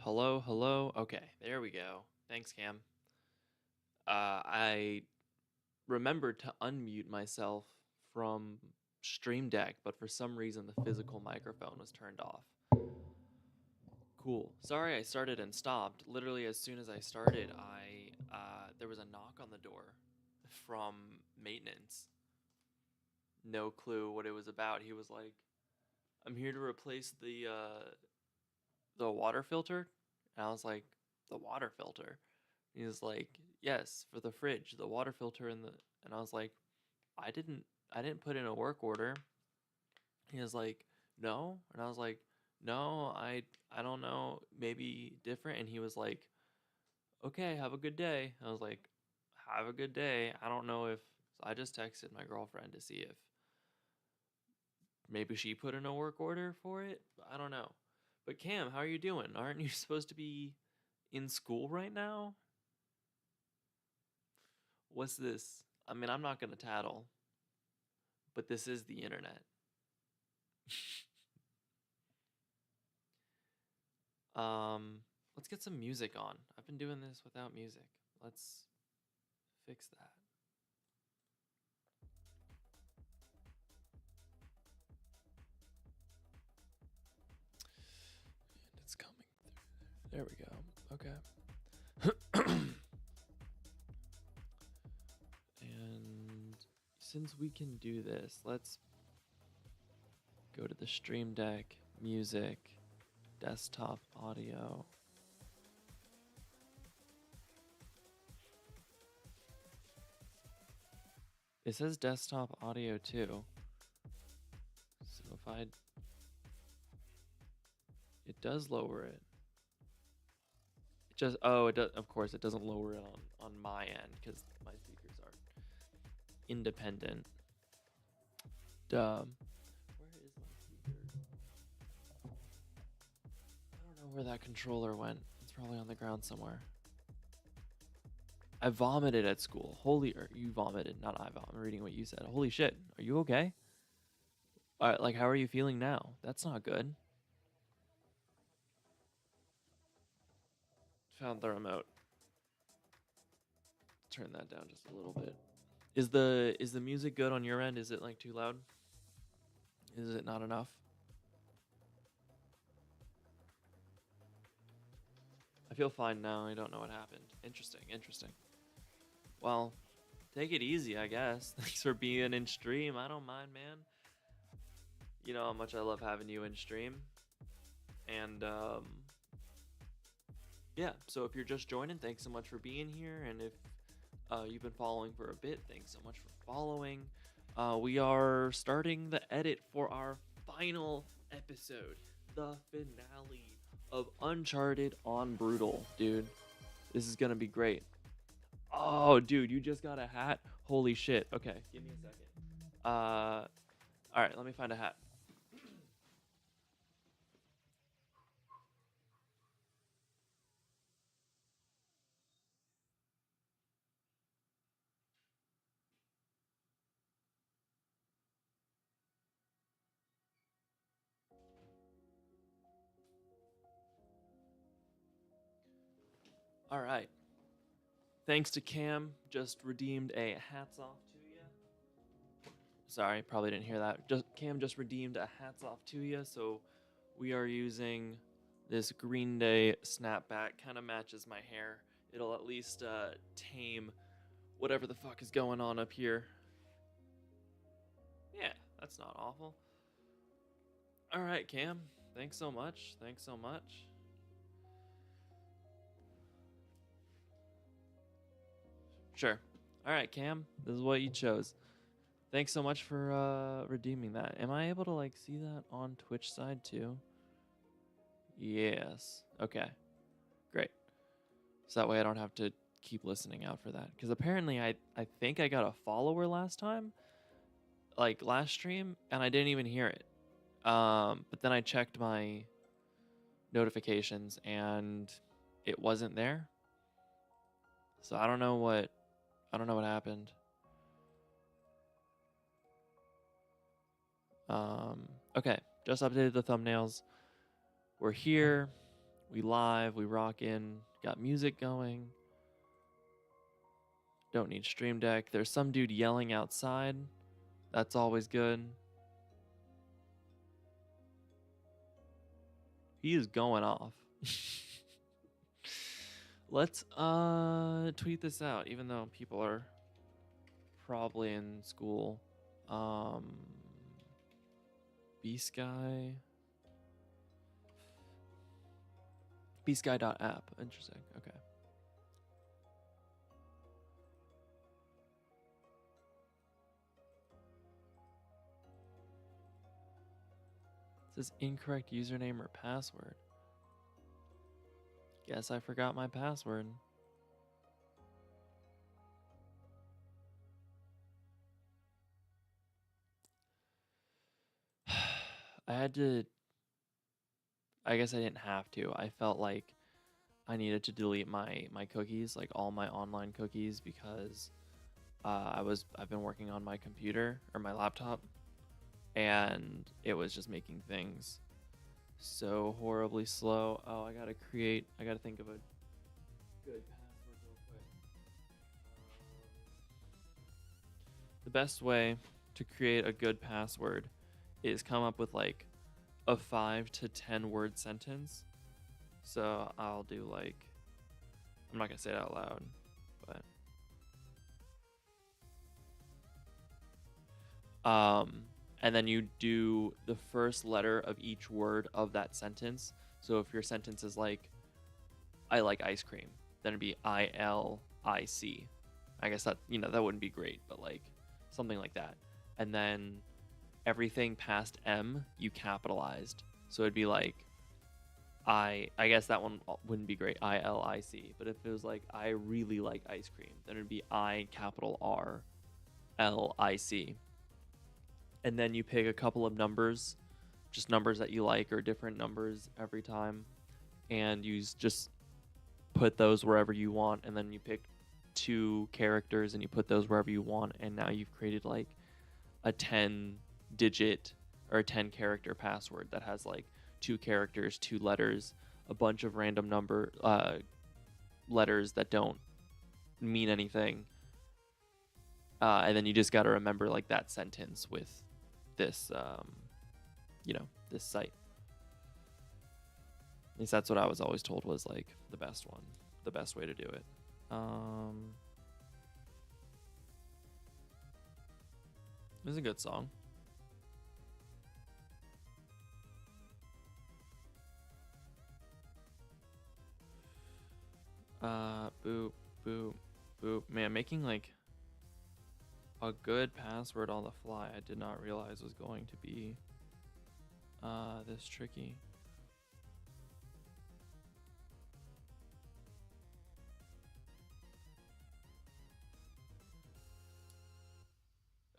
Hello, hello. Okay, there we go. Thanks, Cam. I remembered to unmute myself from Stream Deck, but for some reason the physical microphone was turned off. Cool. Sorry, I started and stopped. Literally, as soon as I started, there was a knock on the door from maintenance. No clue what it was about. He was like, "I'm here to replace the water filter," and I was like, "The water filter?" He was like, "Yes, for the fridge, the water filter in the," and I was like, "I didn't put in a work order." He was like, "No," and I was like, "No, I don't know, maybe different." And he was like, "Okay, have a good day." I was like, "Have a good day." I don't know if so I just texted my girlfriend to see if maybe she put in a work order for it. I don't know. But Cam, how are you doing? Aren't you supposed to be in school right now? What's this? I mean, I'm not gonna tattle, but this is the internet. um, let's get some music on. I've been doing this without music. Let's fix that. And it's coming through. There we go. Okay. And since we can do this, let's go to the Stream Deck, music, desktop audio. It says desktop audio too. So if it does lower it. It just, oh, it does, of course, it doesn't lower it on my end because my speakers are independent. Duh. Where is my speaker? I don't know where that controller went. It's probably on the ground somewhere. I vomited at school. Or you vomited, not I vomited. I'm reading what you said. Holy shit. Are you okay? All right, like, how are you feeling now? That's not good. Found the remote. Turn that down just a little bit. Is the music good on your end? Is it like too loud? Is it not enough? I feel fine now. I don't know what happened. Interesting. Well, take it easy, I guess. Thanks for being in stream. I don't mind, man. You know how much I love having you in stream. And yeah, so if you're just joining, thanks so much for being here. And if you've been following for a bit, thanks so much for following. We are starting the edit for our final episode, the finale of Uncharted on Brutal, dude. This is gonna be great. Oh, dude, you just got a hat? Holy shit. Okay, give me a second. All right, let me find a hat. All right. Thanks to Cam, just redeemed a hats off to you. Sorry, probably didn't hear that. Just Cam just redeemed a hats off to you. So we are using this Green Day snapback. Kind of matches my hair. It'll at least tame whatever the fuck is going on up here. Yeah, that's not awful. All right, Cam. Thanks so much. Thanks so much. Sure. All right, Cam. This is what you chose. Thanks so much for redeeming that. Am I able to like see that on Twitch side too? Yes. Okay. Great. So that way I don't have to keep listening out for that. Because apparently I think I got a follower last time, like last stream, and I didn't even hear it. But then I checked my notifications and it wasn't there. So I don't know what happened. Okay, just updated the thumbnails. We're here. We live, we rock in, got music going. Don't need Stream Deck. There's some dude yelling outside. That's always good. He is going off. Let's tweet this out, even though people are probably in school. B-Sky. B-Sky.app. Interesting. Okay. It says incorrect username or password. Guess I forgot my password. I guess I didn't have to. I felt like I needed to delete my cookies, like all my online cookies, because I've been working on my computer or my laptop, and it was just making things so horribly slow. Oh, I gotta think of a good password real quick. The best way to create a good password is come up with like a 5 to 10 word sentence. So I'll do like, I'm not gonna say it out loud, but and then you do the first letter of each word of that sentence. So if your sentence is like, I like ice cream, then it'd be ILIC. I guess that, that wouldn't be great, but like something like that. And then everything past M you capitalized. So it'd be like, I guess that one wouldn't be great, ILIC. But if it was like, I really like ice cream, then it'd be ILIC. And then you pick a couple of numbers, just numbers that you like, or different numbers every time, and you just put those wherever you want. And then you pick 2 characters and you put those wherever you want, and now you've created like a 10-digit or a 10-character password that has like 2 characters, 2 letters, a bunch of random letters that don't mean anything, and then you just got to remember like that sentence with this this site. At least that's what I was always told was like the best way to do it. It was a good song. Boop, boop, boop. Man, making like a good password on the fly, I did not realize was going to be this tricky.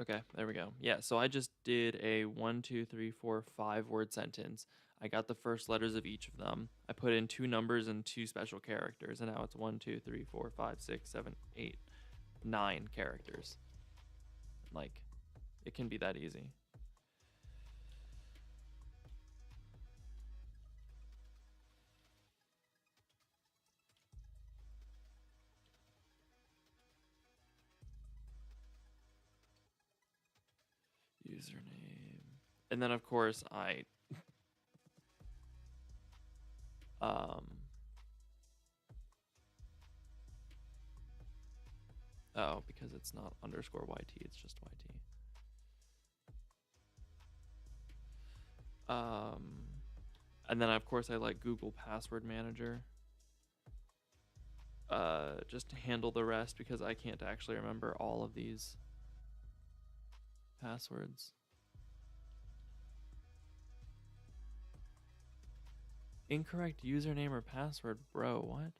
Okay, there we go. Yeah, so I just did a 1, 2, 3, 4, 5 word sentence. I got the first letters of each of them. I put in 2 numbers and 2 special characters, and now it's 1, 2, 3, 4, 5, 6, 7, 8, 9 characters. Like, it can be that easy. Username. And then of course I oh, because it's not underscore YT, it's just YT. And then of course I like Google Password Manager. Just to handle the rest because I can't actually remember all of these passwords. Incorrect username or password, bro, what?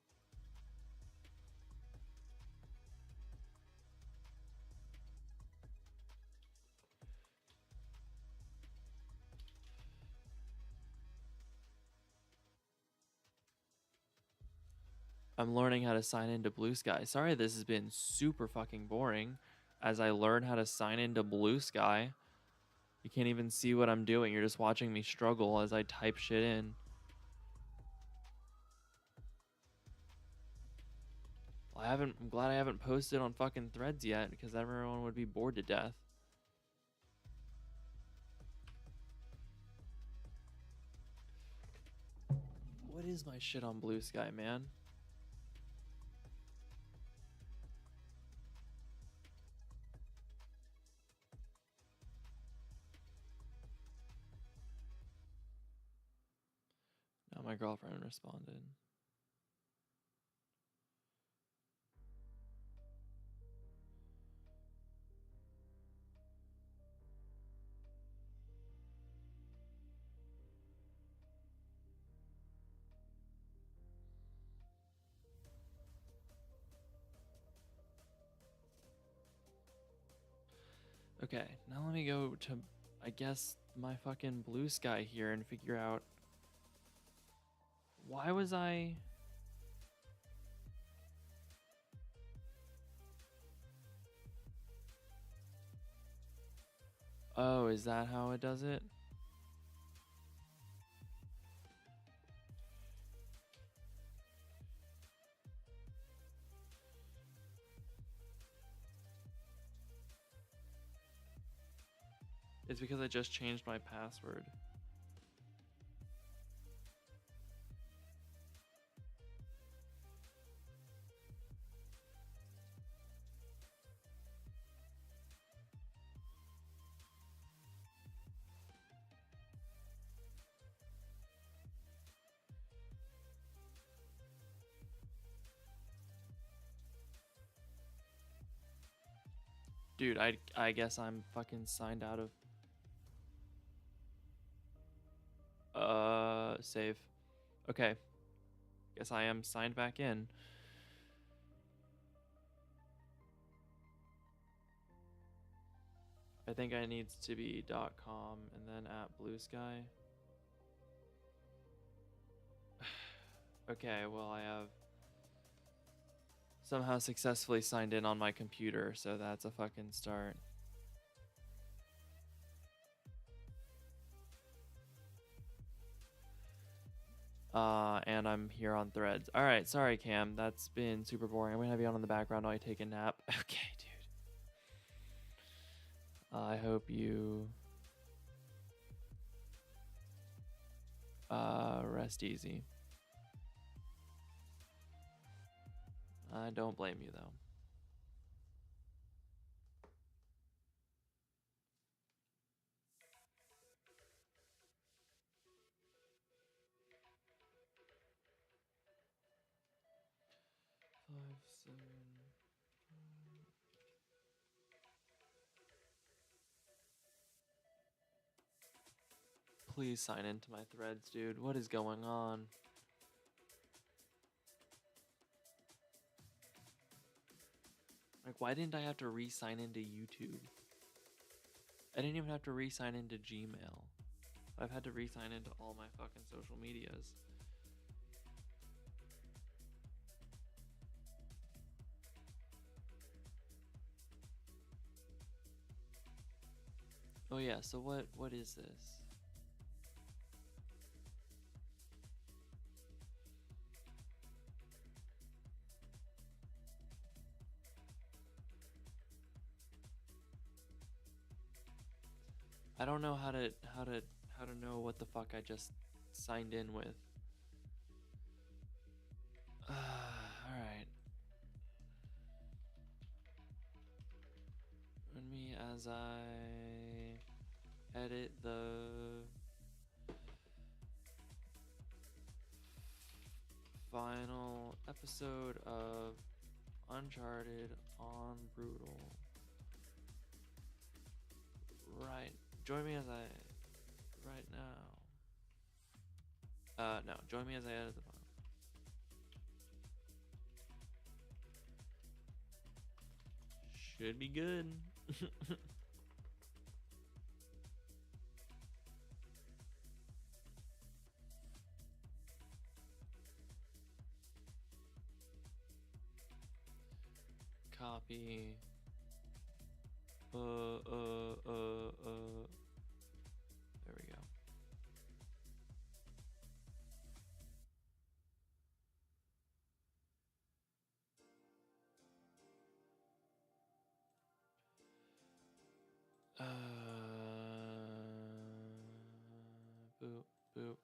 I'm learning how to sign into Blue Sky. Sorry this has been super fucking boring as I learn how to sign into Blue Sky. You can't even see what I'm doing. You're just watching me struggle as I type shit in. Well, I'm glad I haven't posted on fucking Threads yet because everyone would be bored to death. What is my shit on Blue Sky, man? No, my girlfriend responded. Okay, now let me go to, I guess, my fucking Blue Sky here and figure out why was I... Oh, is that how it does it? It's because I just changed my password. Dude, I guess I'm fucking signed out of... Save. Okay. Guess I am signed back in. I think I needs to be .com and then at Blue Sky. Okay, well I have somehow successfully signed in on my computer, so that's a fucking start. And I'm here on Threads. All right, sorry Cam, that's been super boring. I'm gonna have you on in the background while I take a nap. Okay, dude. I hope you rest easy. I don't blame you though. Five, 7. Please sign into my Threads, dude. What is going on? Like, why didn't I have to re-sign into YouTube? I didn't even have to re-sign into Gmail. I've had to re-sign into all my fucking social medias. Oh yeah, so what is this? I don't know how to know what the fuck I just signed in with. Alright. Join me as I edit the final episode of Uncharted on Brutal. Right. Join me as I... Right now. No. Join me as I edit the final. Should be good. Copy. There we go. boop.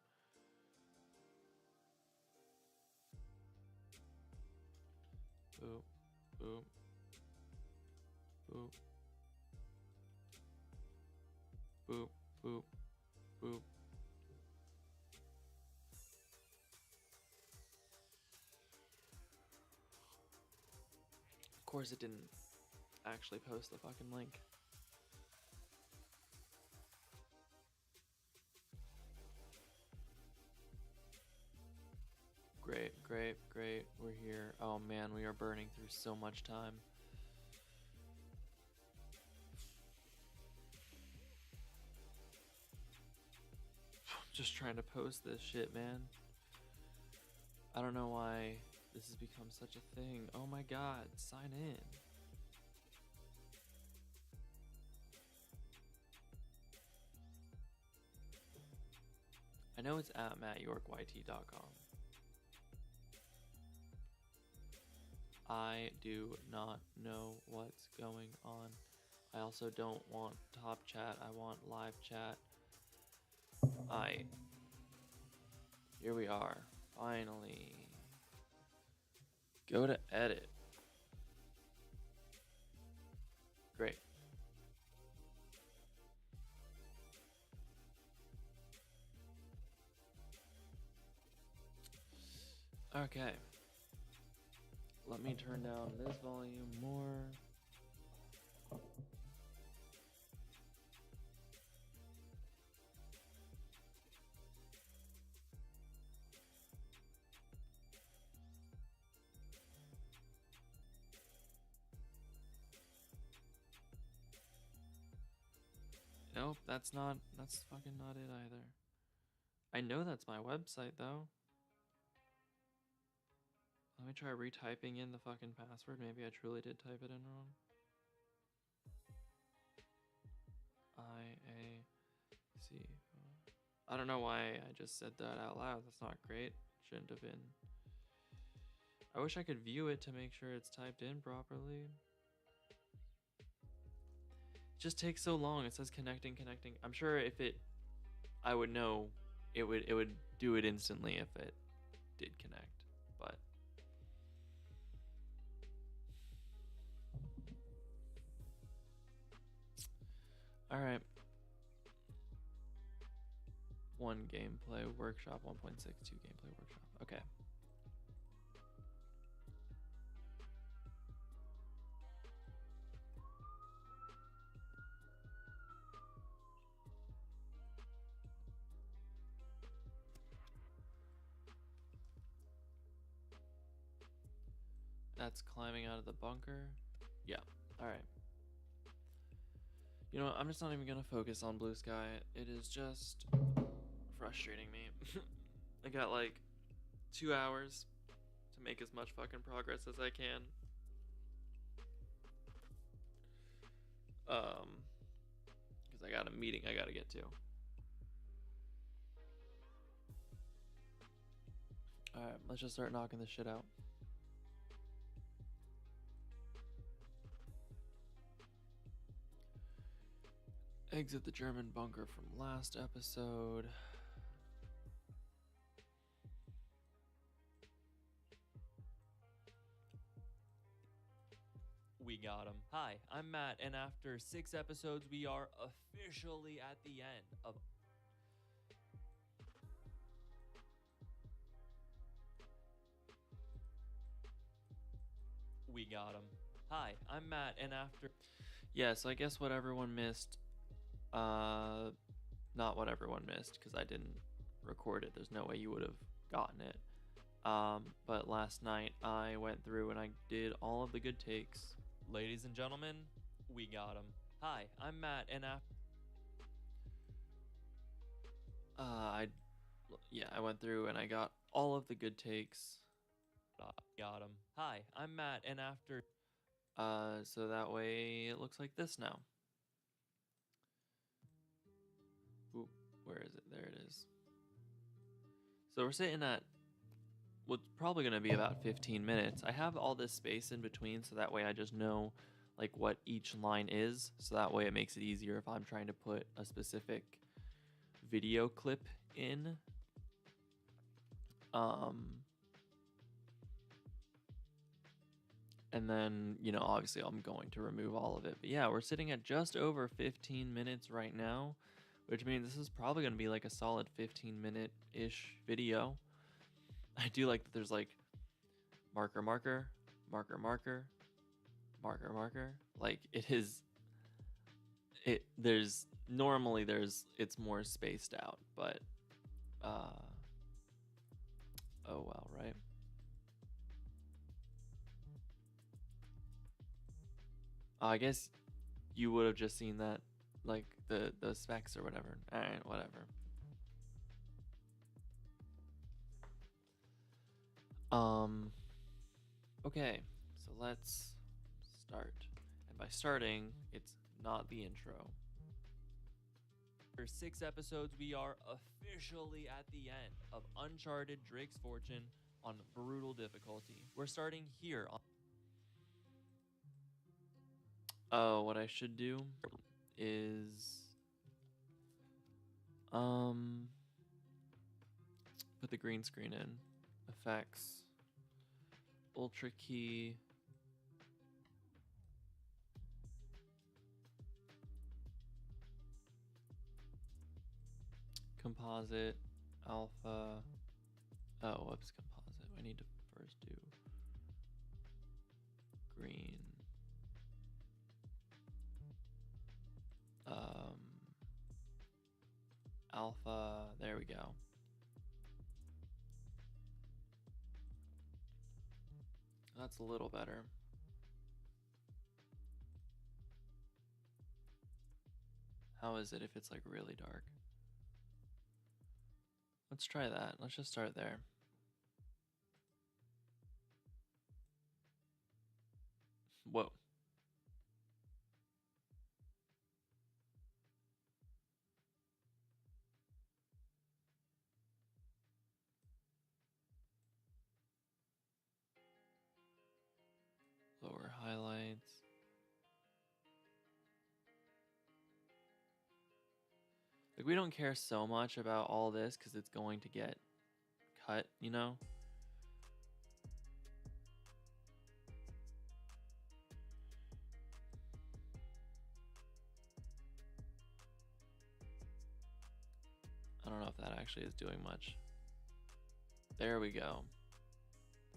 Boop, boop, boop, boop, boop, boop. Of course it didn't actually post the fucking link. Great, great, great. We're here. Oh man, we are burning through so much time. Just trying to post this shit, man. I don't know why this has become such a thing. Oh my god, sign in. I know it's at mattyorkyt.com. I do not know what's going on. I also don't want top chat. I want live chat. Here we are. Finally. Go to edit. Great. Okay. Let me turn down this volume more. Nope, that's fucking not it either. I know that's my website though. Let me try retyping in the fucking password. Maybe I truly did type it in wrong. I don't know why I just said that out loud. That's not great. Shouldn't have been. I wish I could view it to make sure it's typed in properly. It just takes so long. It says connecting. I'm sure if I would know it would do it instantly if it did connect, but all right. 1 gameplay workshop, 1.62 gameplay workshop. Okay. That's climbing out of the bunker. Yeah. All right. You know what? I'm just not even gonna focus on blue sky. It is just frustrating me. I got like 2 hours to make as much fucking progress as I can. Because I got a meeting I gotta get to. Alright, let's just start knocking this shit out. Exit the German bunker from last episode. We got him. Hi, I'm Matt, and after 6 episodes, we are officially at the end of... We got him. Hi, I'm Matt, and after... Yeah, so I guess what everyone missed... not what everyone missed, because I didn't record it. There's no way you would have gotten it. But last night, I went through and I did all of the good takes. Ladies and gentlemen, we got him. Hi, I'm Matt, and I went through and I got all of the good takes. Got him. Hi, I'm Matt, and after... so that way it looks like this now. Ooh, where is it? There it is. So we're sitting at what's probably going to be about 15 minutes. I have all this space in between, so that way I just know like what each line is. So that way it makes it easier if I'm trying to put a specific video clip in. And then, obviously I'm going to remove all of it. But yeah, we're sitting at just over 15 minutes right now, which means this is probably going to be like a solid 15-minute-ish video. I do like that there's like marker, marker, marker, marker, marker, marker. Like normally it's more spaced out, but oh well, right? I guess you would have just seen that, like the specs or whatever. All right, whatever. Okay, so let's start. And by starting, it's not the intro. For 6 episodes, we are officially at the end of Uncharted Drake's Fortune on brutal difficulty. We're starting here on... Oh, what I should do is put the green screen in. Effects. Ultra key. Composite. Alpha. Oh, whoops, composite. I need to first do green. Alpha. There we go. That's a little better. How is it if it's like really dark? Let's try that. Let's just start there. Whoa. Lower highlights. Like, we don't care so much about all this because it's going to get cut, you know? I don't know if that actually is doing much. There we go.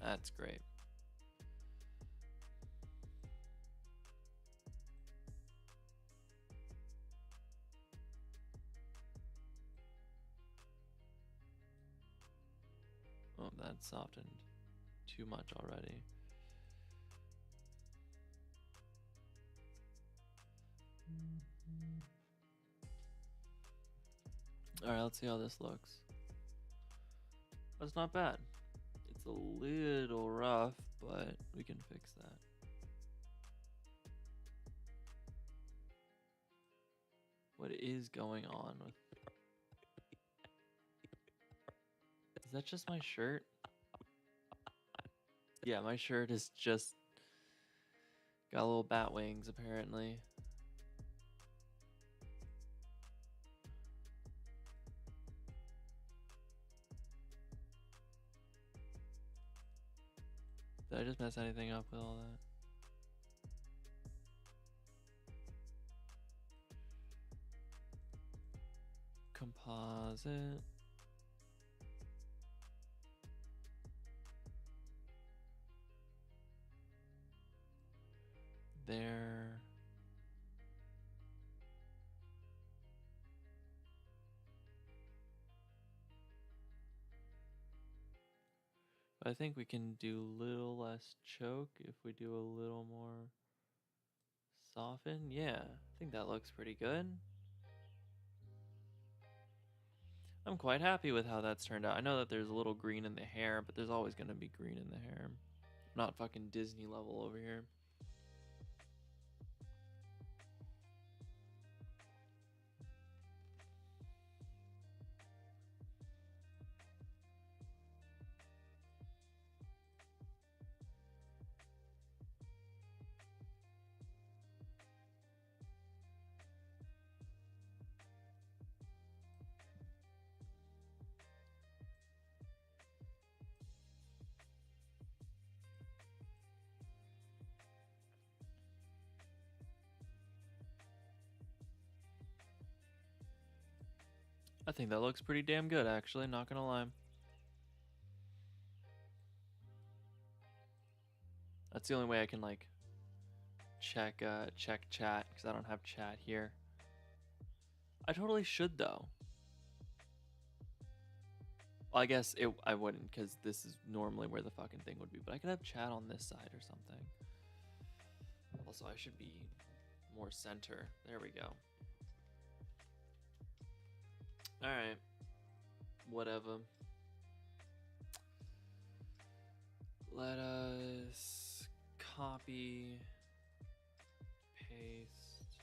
That's great. Oh, that softened too much already. Alright, let's see how this looks. That's not bad. It's a little rough, but we can fix that. What is going on with... Is that just my shirt? Yeah, my shirt is just got little bat wings, apparently. Did I just mess anything up with all that? Composite. There. I think we can do a little less choke if we do a little more soften. Yeah, I think that looks pretty good. I'm quite happy with how that's turned out. I know that there's a little green in the hair, but there's always going to be green in the hair. I'm not fucking Disney level over here. I think that looks pretty damn good, actually, not gonna lie. That's the only way I can, like, check chat, because I don't have chat here. I totally should, though. Well, I guess I wouldn't, because this is normally where the fucking thing would be, but I could have chat on this side or something. Also, I should be more center. There we go. Alright. Whatever. Let us copy, paste,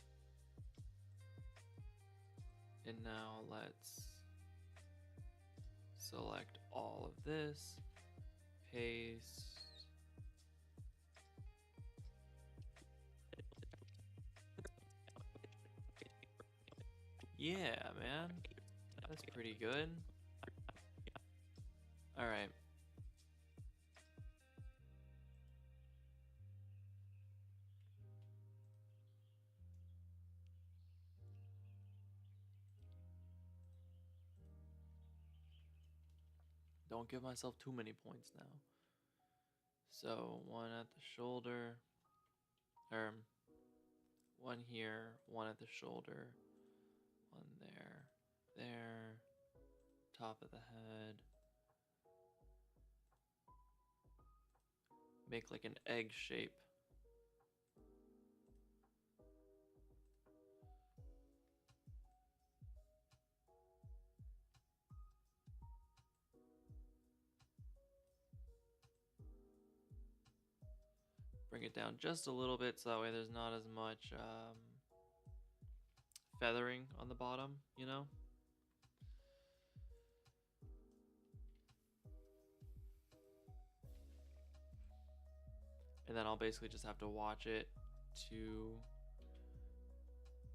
and now let's select all of this, paste. Yeah, man. That's pretty good. All right. Don't give myself too many points now. So one at the shoulder, or one here, one at the shoulder, one there, top of the head. Make like an egg shape. Bring it down just a little bit so that way there's not as much feathering on the bottom, you know? And then I'll basically just have to watch it to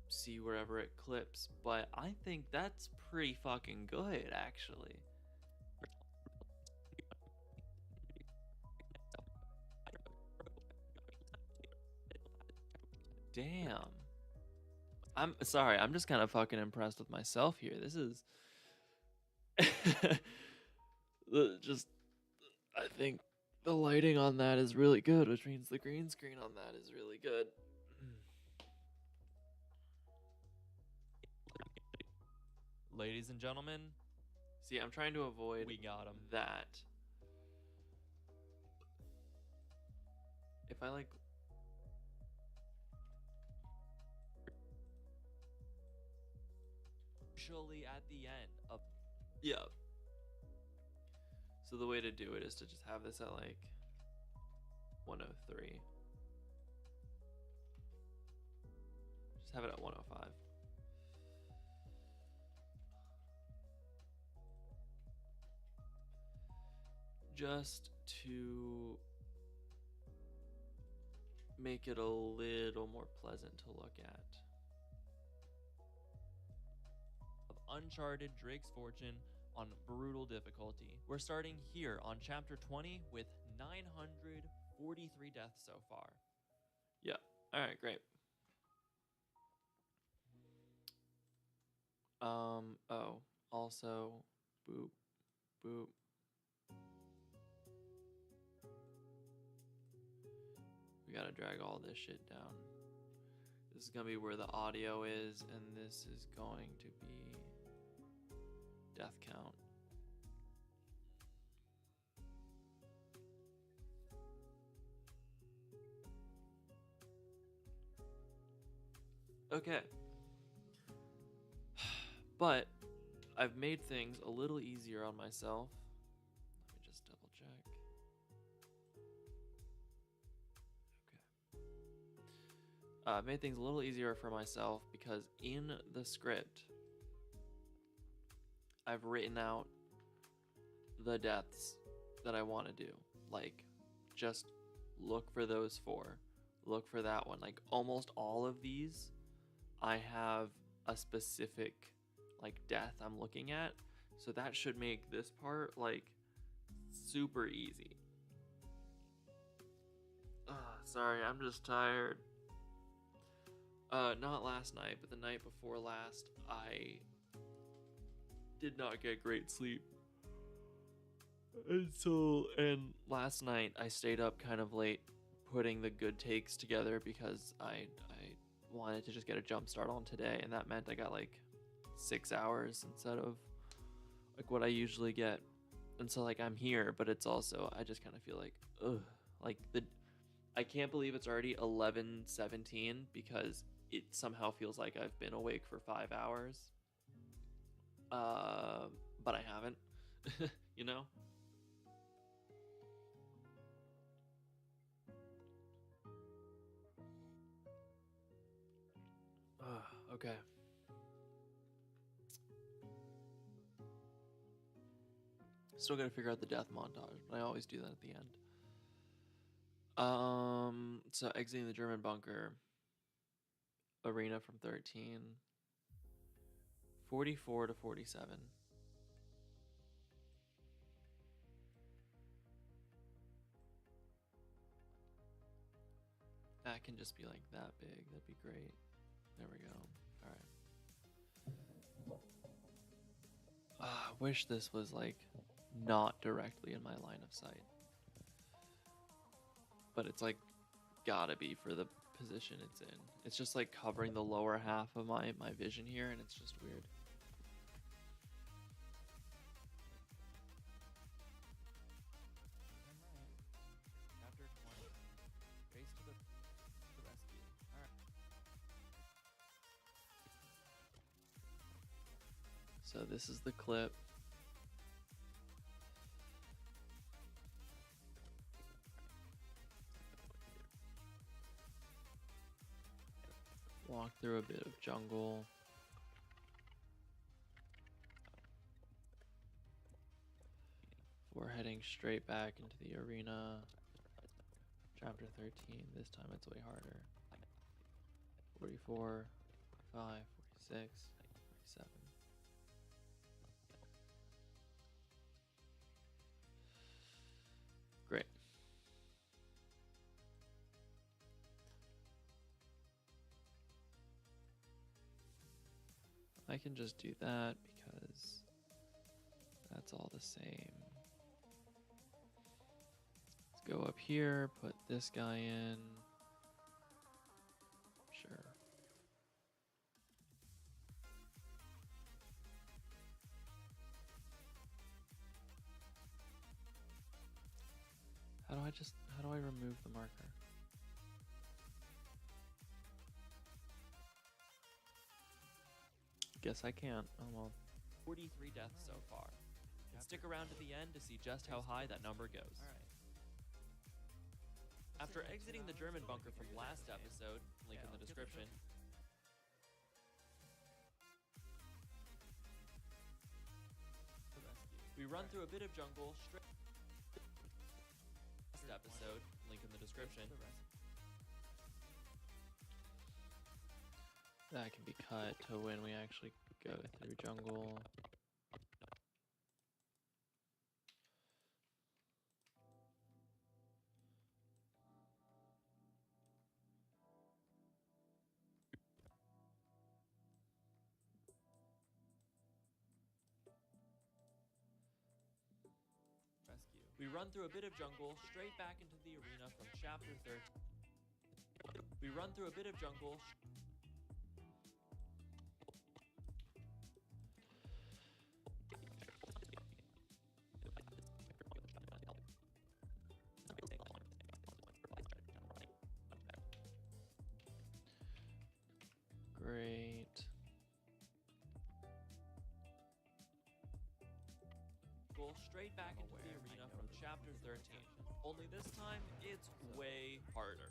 see wherever it clips. But I think that's pretty fucking good, actually. Damn. I'm sorry, I'm just kind of fucking impressed with myself here. This is just, I think the lighting on that is really good, which means the green screen on that is really good. Ladies and gentlemen, see, I'm trying to avoid We got him. that. If I like Actually, at the end of yeah. So the way to do it is to just have this at like 103. Just have it at 105. Just to make it a little more pleasant to look at. Uncharted Drake's Fortune on brutal difficulty. We're starting here on chapter 20 with 943 deaths so far. Yeah. All right, great. Oh, also boop boop. We got to drag all this shit down. This is going to be where the audio is, and this is going to be death count. Okay. But I've made things a little easier on myself. Let me just double check. Okay. I've made things a little easier for myself because in the script, I've written out the deaths that I want to do. Like, just look for those 4. Look for that one. Like, almost all of these, I have a specific, like, death I'm looking at. So that should make this part, like, super easy. Sorry, I'm just tired. Not last night, but the night before last, I did not get great sleep. And last night I stayed up kind of late putting the good takes together because I wanted to just get a jump start on today, and that meant I got like 6 hours instead of like what I usually get. And so like I'm here, but it's also I just kind of feel like like I can't believe it's already 11:17 because it somehow feels like I've been awake for 5 hours. But I haven't, you know? Okay. Still gotta figure out the death montage, but I always do that at the end. So exiting the German bunker. Arena from 13. 44 to 47. That can just be like that big. That'd be great. There we go. All right. I wish this was like not directly in my line of sight. But it's like gotta be for the position it's in. It's just like covering the lower half of my vision here, and it's just weird. Chapter 20. Race to the rescue. All right. So this is the clip. Walk through a bit of jungle. We're heading straight back into the arena. Chapter 13. This time it's way harder. 44, 45, 46, 47. Great. I can just do that because that's all the same. Let's go up here, put this guy in. Sure. How do I remove the marker? Guess I can't. Oh well. 43 deaths so far. And stick around to the end to see just how high that number goes. All right. After exiting the German bunker from last episode, link in the description, we run through a bit of jungle straight. Last episode, link in the description. That can be cut to when we actually go through jungle. We run through a bit of jungle straight back into the arena from chapter 13. We run through a bit of jungle. Great. Go straight back into the arena from chapter 13. Only this time, it's way harder.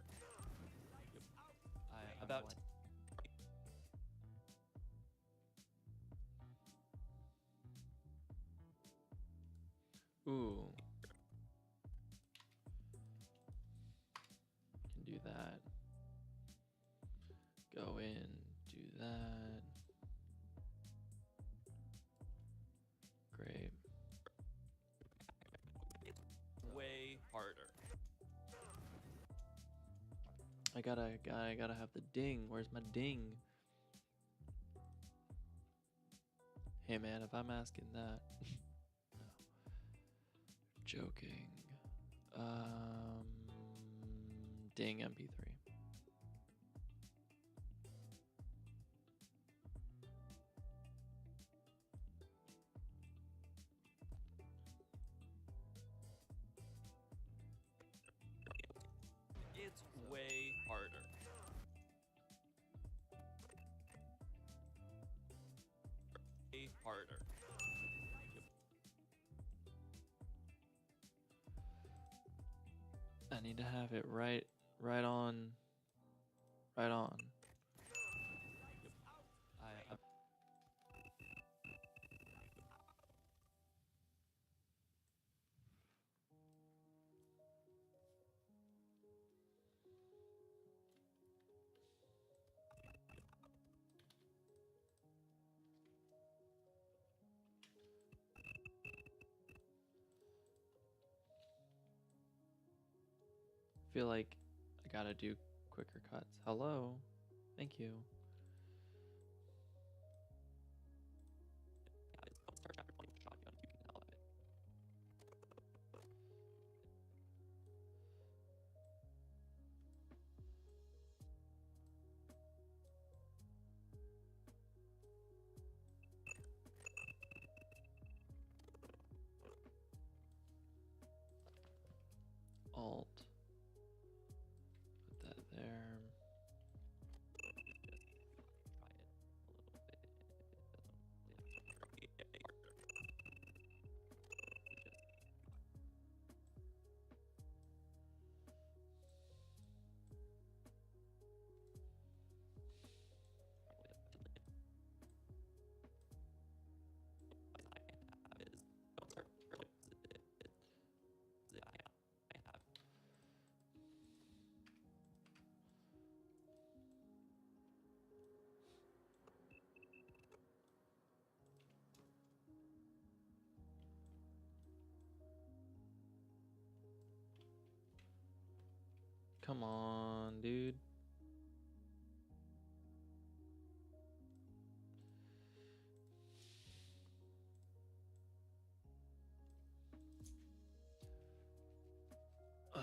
About Ooh. Can do that. Go in, do that. Great. way harder. I gotta have the ding. Where's my ding? Hey man, if I'm asking that, no. Joking. Ding MP3. It's way harder. Way harder. I need to have it right on. Right on. I Feel like I gotta do quicker cuts. Hello. Thank you. don't start chapter 20 with a shotgun. You can tell it. Alt. Put that there. Try it a little bit. Come on, dude. Ugh.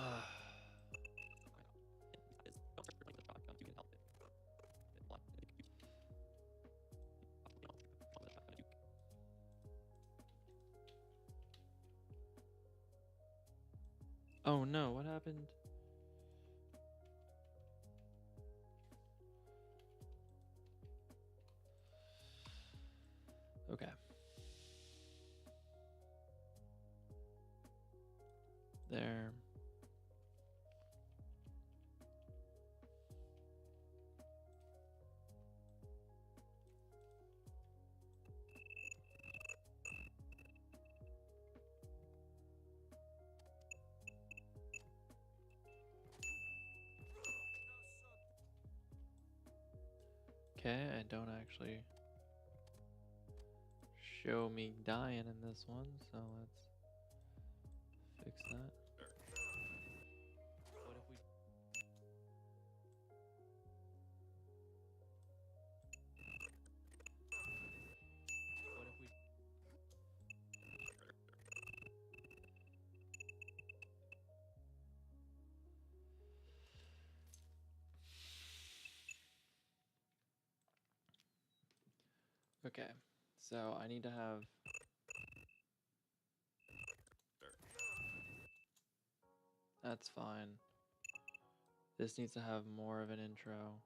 Oh no, what happened? Okay. There. Okay, I don't actually show me dying in this one, so let's fix that. What if we Okay, so I need to have. That's fine. This needs to have more of an intro.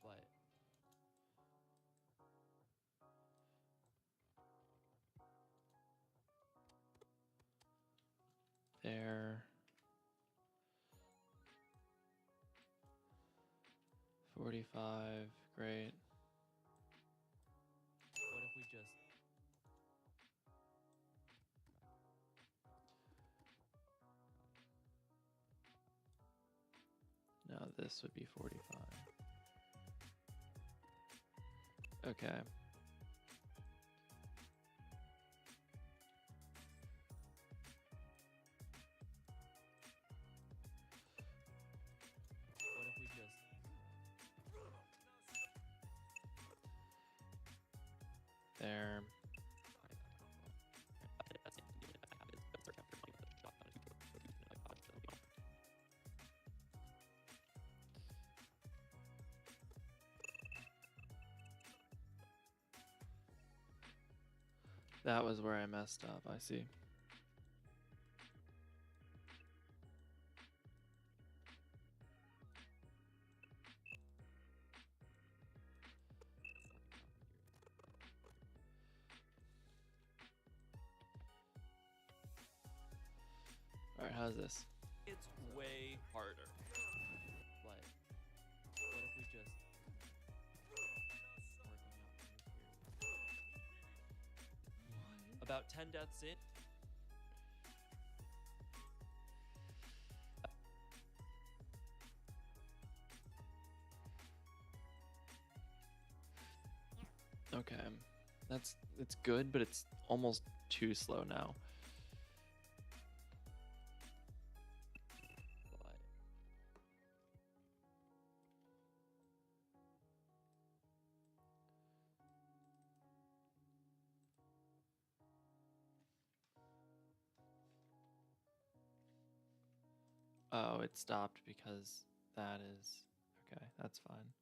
what? There. 45, great. What if we just Now this would be 45. Okay. what if we just there. That was where I messed up, I see. Alright, how's this? It's way harder. What if we just about 10 deaths in? Okay. It's good, but it's almost too slow now. What? Oh, it stopped because that is... Okay, that's fine.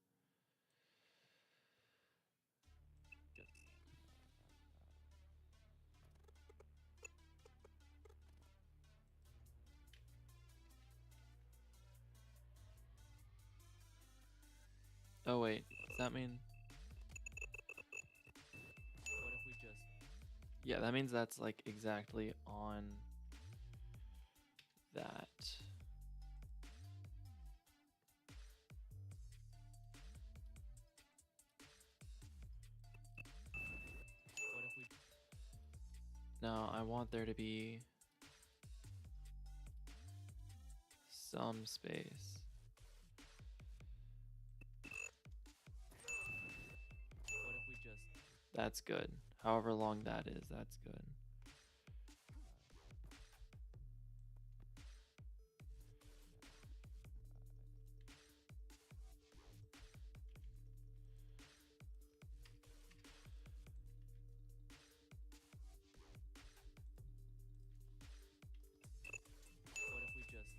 Oh wait, does that mean... What if we just... Yeah, that means that's like exactly on that. What if we... No, I want there to be some space. What if we just... That's good. However long that is, that's good. What if we just...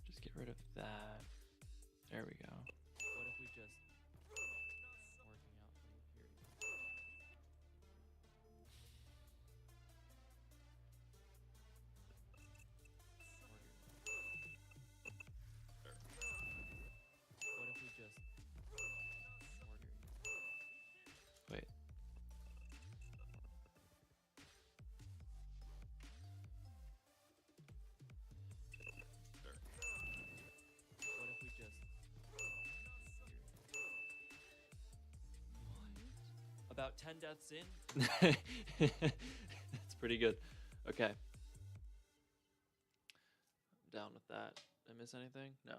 Just get rid of that. There we go. What if we just... Working out from the period. What if we just... Wait. What if we just... About 10 deaths in? That's pretty good. Okay. I'm down with that. Did I miss anything? No.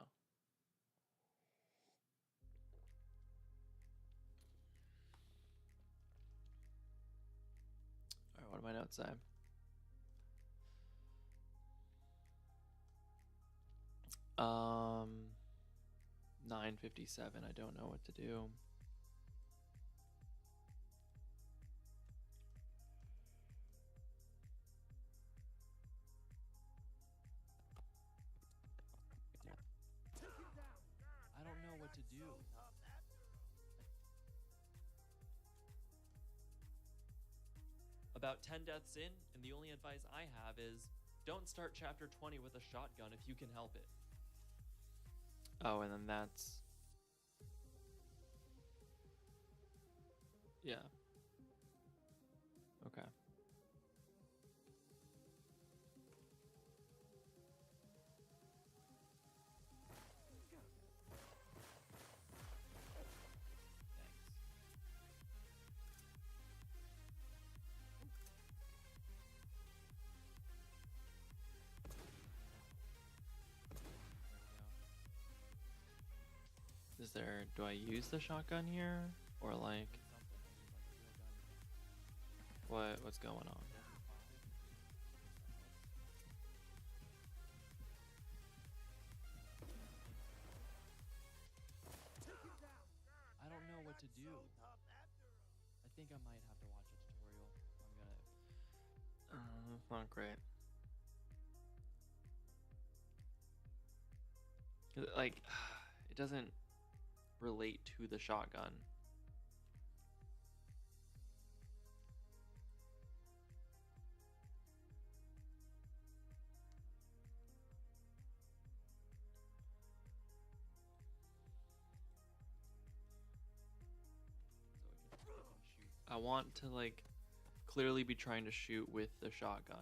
Alright, what do my notes say? 9:57. I don't know what to do. I don't know what to do. About 10 deaths in, and the only advice I have is don't start chapter 20 with a shotgun if you can help it. Oh, and then that's... Yeah. Okay. Is there... Do I use the shotgun here? Or like... What's going on? do. I think I might have to watch a tutorial. I'm gonna. It's not great. Like, it doesn't relate to the shotgun. So it can shoot. I want to, like, clearly be trying to shoot with the shotgun.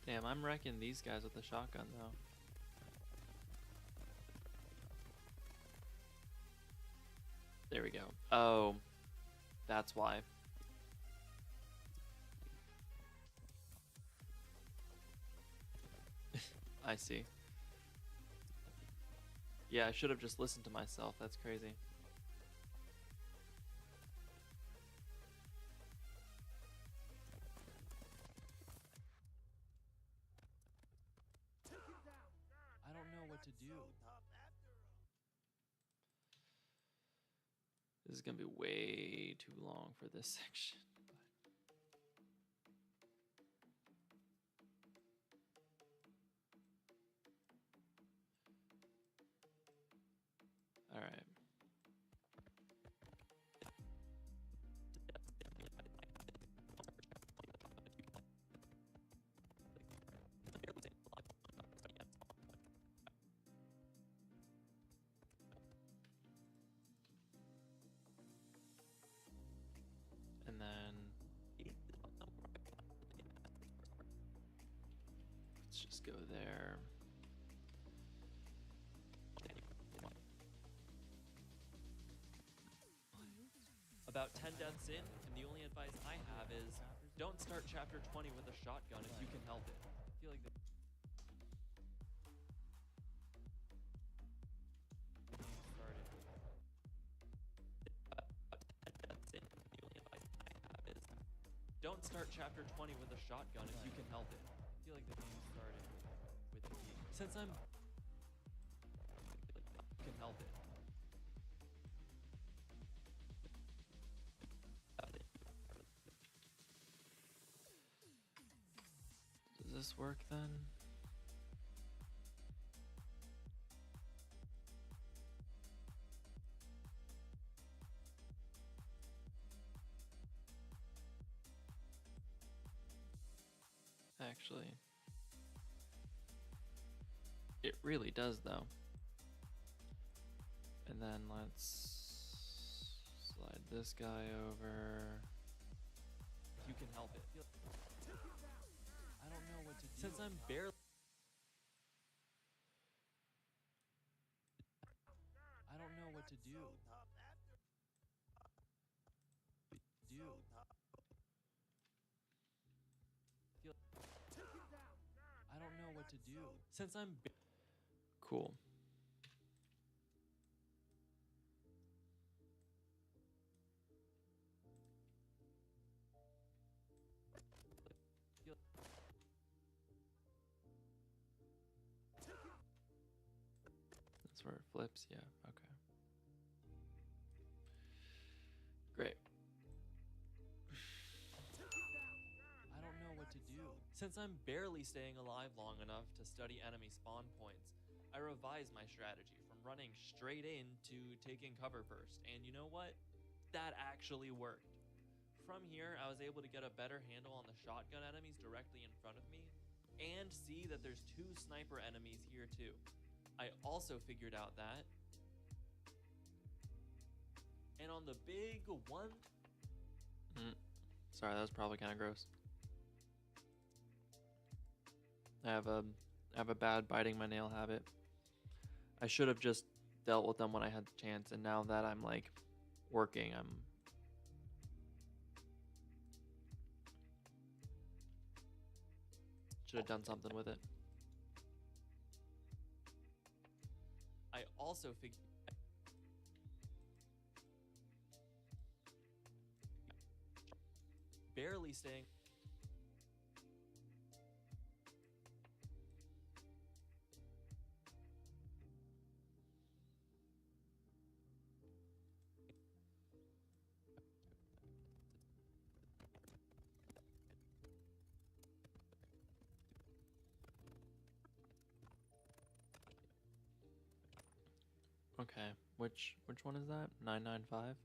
Damn, I'm wrecking these guys with the shotgun, though. There we go. Oh, that's why. I see. Yeah, I should have just listened to myself. That's crazy. I don't know what to do. This is gonna be way too long for this section. All right. And then let's just go there. About 10 deaths in, and the only advice I have is don't start chapter 20 with a shotgun if you can help it. I feel like the game started. Don't start chapter 20 with a shotgun if you can help it. I feel like the game started with the key. Since I'm can help it. Does this work then? Actually, it really does though. And then let's slide this guy over. You can help it. I don't know what to do. Since I'm barely I don't know what to do. I don't know what to do. Since I'm Cool. That's where it flips. Yeah. Okay. Great. I don't know what to do. Since I'm barely staying alive long enough to study enemy spawn points, I revised my strategy from running straight in to taking cover first. And you know what? That actually worked. From here, I was able to get a better handle on the shotgun enemies directly in front of me and see that there's 2 sniper enemies here too. I also figured out that. And on the big one, Sorry, that was probably kind of gross. I have a bad biting my nail habit. I should have just dealt with them when I had the chance, and now that I'm like working, I'm Should have done something with it. I also figured barely staying. Okay, which one is that? 995? What?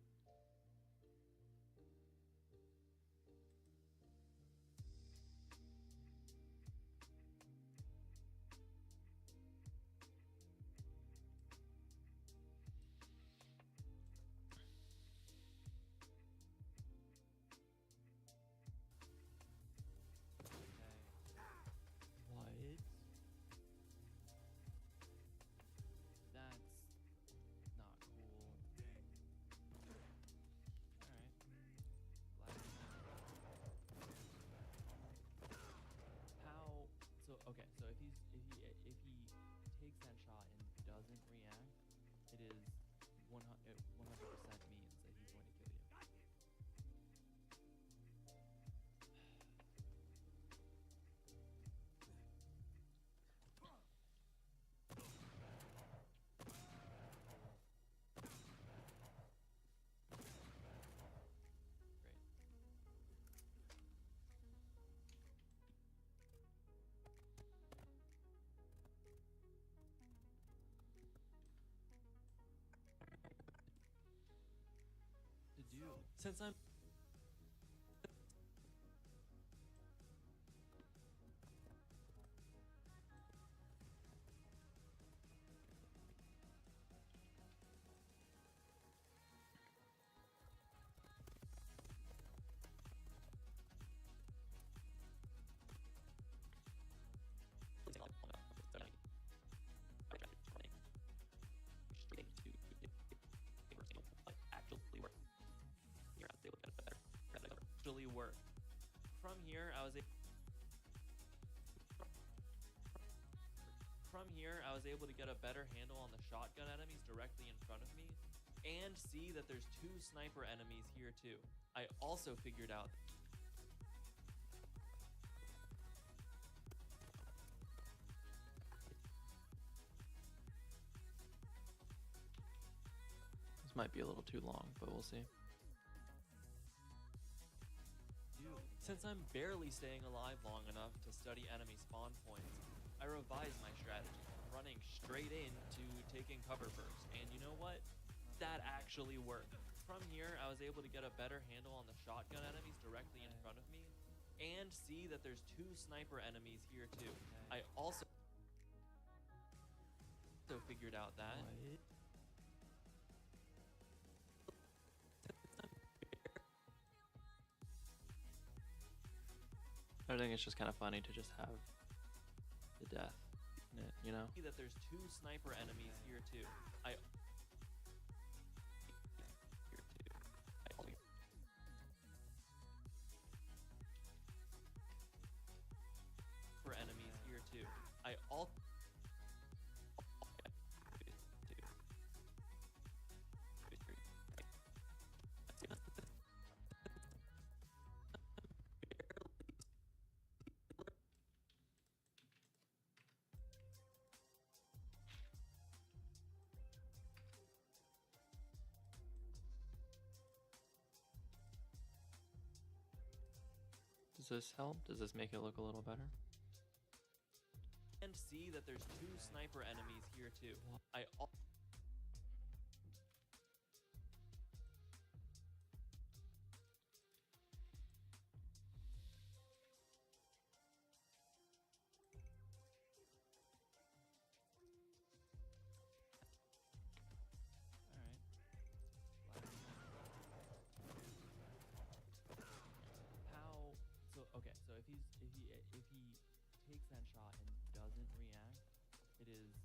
That's not cool. How? So okay. So if he takes that shot and doesn't react, it is 100% means that he's going to kill you. To do since I'm actually work. From here, I was able to get a better handle on the shotgun enemies directly in front of me and see that there's 2 sniper enemies here too. I also figured out This might be a little too long, but we'll see. since I'm barely staying alive long enough to study enemy spawn points, I revised my strategy from running straight in to taking cover first. And you know what? That actually worked. From here, I was able to get a better handle on the shotgun enemies directly in front of me and see that there's 2 sniper enemies here too. I also figured out that I think it's just kind of funny to just have the death in it, you know? see that there's 2 sniper enemies here too. For enemies here too. I also Does this help? Does this make it look a little better? and see that there's 2 sniper enemies here too. So if he takes that shot and doesn't react, it is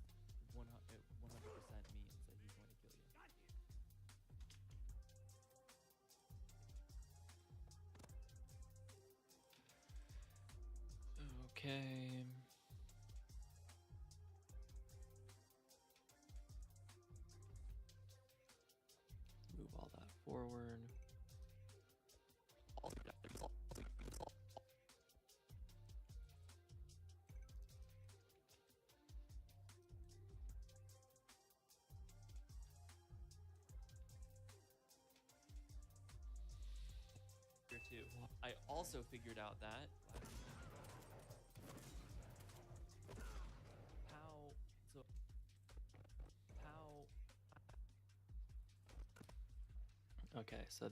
100% means that he's going to kill you. Okay. forward. Here too. I also figured out that how so how Okay, so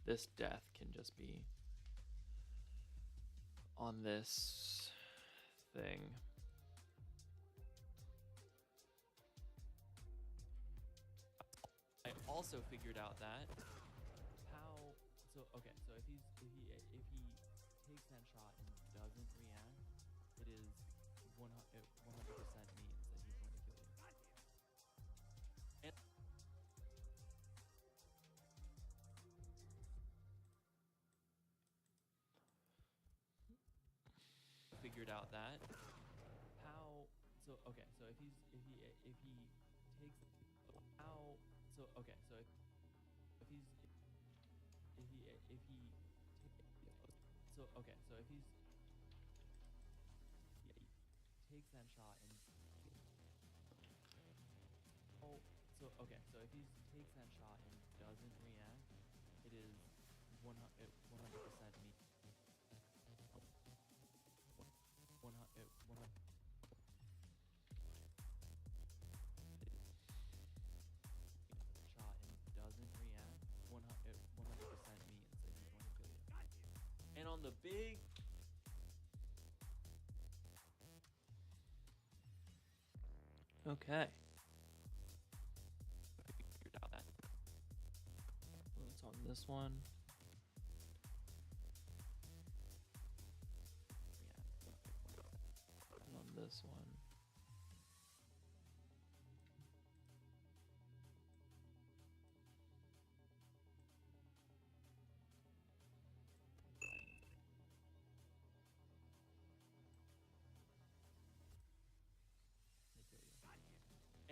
this death can just be on this thing. I also figured out that how so okay, so if he takes that shot and doesn't react, it is 100% means that he's going to kill you. And figured out that how so okay, so if he takes how so okay, so if he's if he so okay, so if he's takes that shot and oh so okay, so if he takes that shot and doesn't react, it is 100% me 100 shot and doesn't react, 100% means that he's going to kill you. And on the big Okay. figured out that It's on this one. And on this one.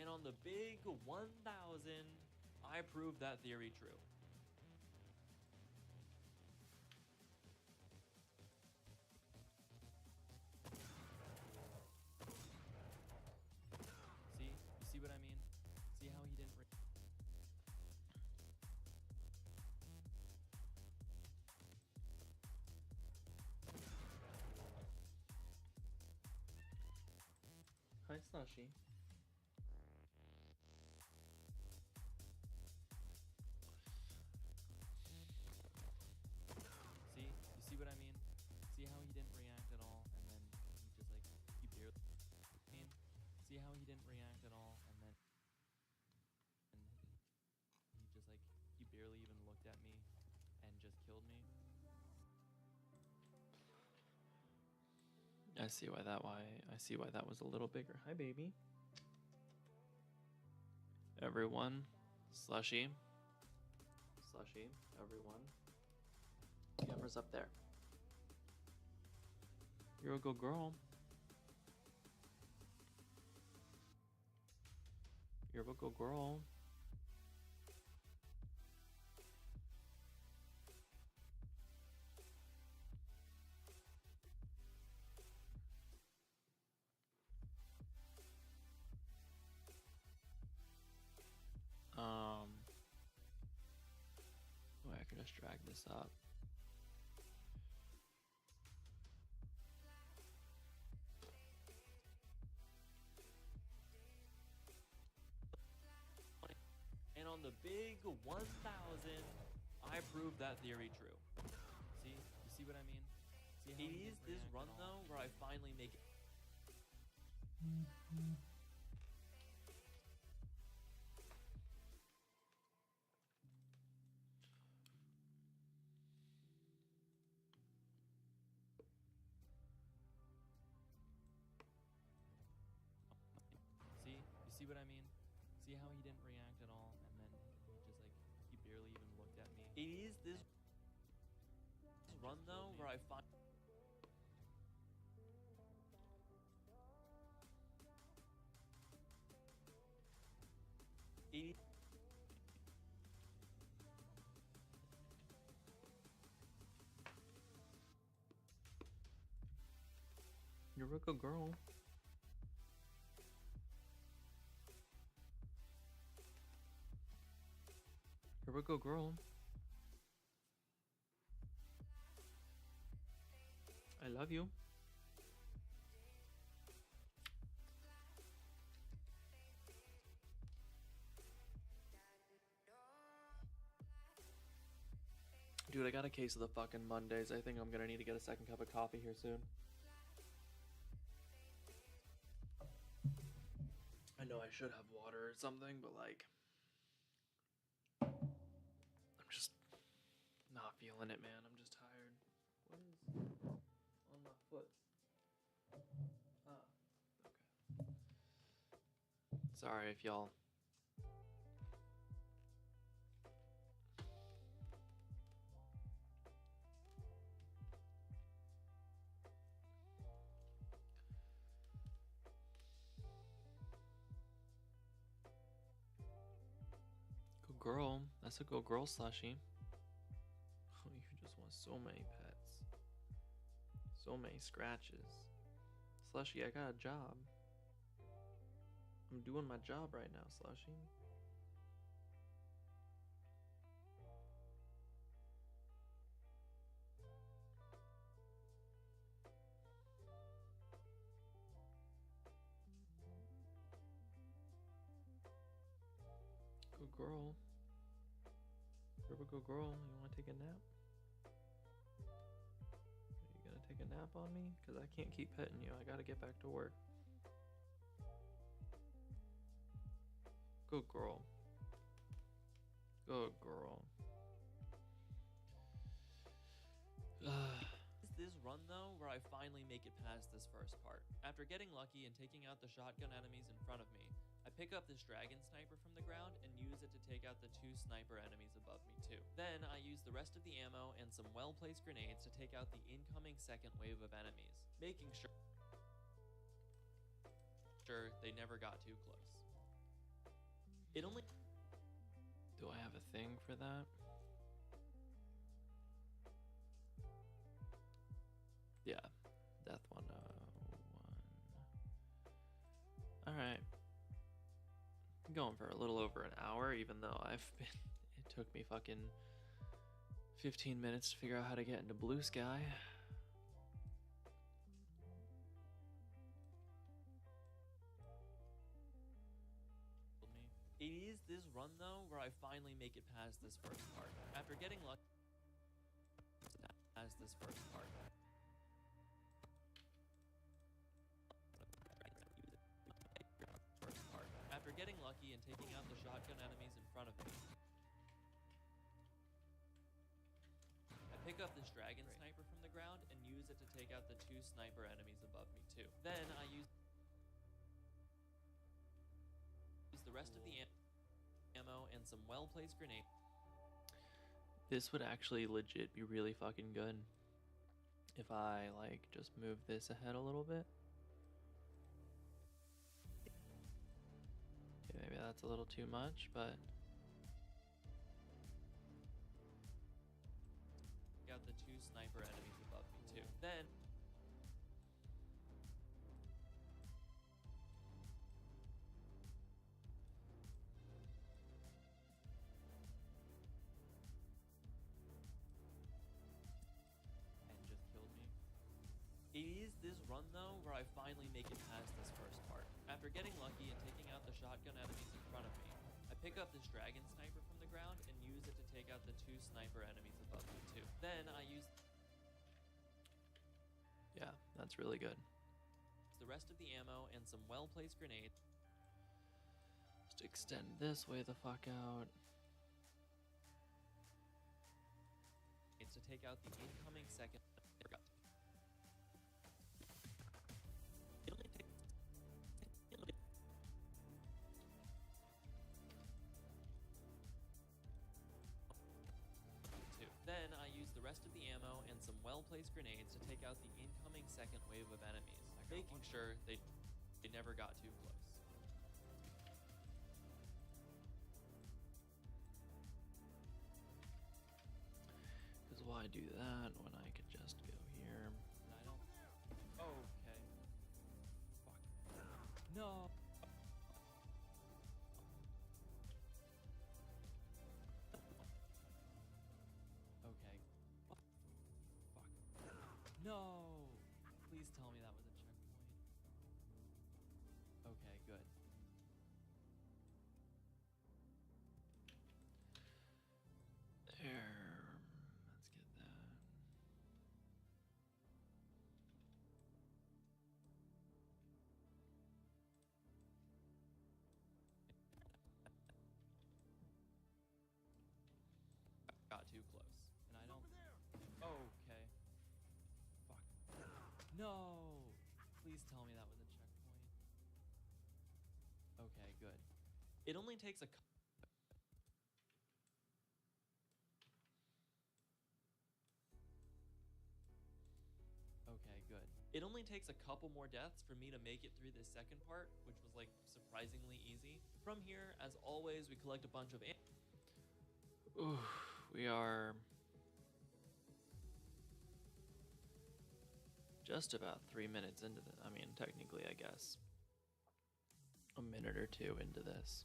And on the big 1000, I proved that theory true. See? You see what I mean? See how he didn't Hi, Slushy. See? You see what I mean? See how he didn't react at all, and then he just like he barely see how he didn't react at all, and then he just like he barely even looked at me and just killed me. I see why that was a little bigger. Hi, baby. Everyone, Slushy, everyone. Camera's up there. You're a good girl. You're a good girl. Oh, I can just drag this up. And on the big 1000, I proved that theory true. See? You see what I mean? See how it is this run though where I finally make it. See? You see what I mean? See how he didn't react at all, and then he just like he barely even looked at me. It is this run though where I find You're a good girl. You're a good girl. I love you. Dude, I got a case of the fucking Mondays. I think I'm gonna need to get a second cup of coffee here soon. I know I should have water or something, but like, I'm just not feeling it, man. I'm just tired. What is on my foot? Ah, okay. Sorry if y'all. Good girl. That's a good girl, Slushy. Oh, you just want so many pets. So many scratches. Slushy, I got a job. I'm doing my job right now, Slushy. Good girl. You're a good girl. You want to take a nap? Are you gonna take a nap on me? Because I can't keep petting you. I gotta get back to work. Good girl. Good girl. This run though, where I finally make it past this first part. After getting lucky and taking out the shotgun enemies in front of me, I pick up this dragon sniper from the ground and use it to take out the 2 sniper enemies above me too. Then I use the rest of the ammo and some well-placed grenades to take out the incoming second wave of enemies, making sure they never got too close. It only... Do I have a thing for that? Yeah, death 101. Alright. I'm going for a little over an hour, even though it took me fucking 15 minutes to figure out how to get into Blue Sky. It is this run though where I finally make it past this first part. After getting lucky as this first part. After getting lucky and taking out the shotgun enemies in front of me, I pick up this dragon sniper from the ground and use it to take out the 2 sniper enemies above me too. Then I use the rest of the ammo and some well-placed grenades. This would actually legit be really fucking good if I like just move this ahead a little bit. Okay, maybe that's a little too much, but got the 2 sniper enemies above me too. Then just killed me. It is this run though where I finally make it past this first part. After getting lucky and taking out the shotgun enemies in front of me, I pick up this dragon sniper from the ground and use it to take out the 2 sniper enemies above me too. Then I use yeah, that's really good. the rest of the ammo and some well-placed grenades. Just extend this way the fuck out. It's to take out the incoming second. It only takes Then I use the rest of the ammo and some well-placed grenades to take out the incoming second wave of enemies, making sure they never got too close. Because why do that when I could just go here? I don't... Okay. tell me that was a checkpoint. Okay, good. There. Let's get that. Got too close. And I don't... Okay. Fuck. No! Please tell me that was a checkpoint. Okay, good. It only takes a... Okay, good. It only takes a couple more deaths for me to make it through this second part, which was like surprisingly easy. From here, as always, we collect a bunch of... Ooh, we are just about 3 minutes into the. I mean, technically, I guess a minute or two into this.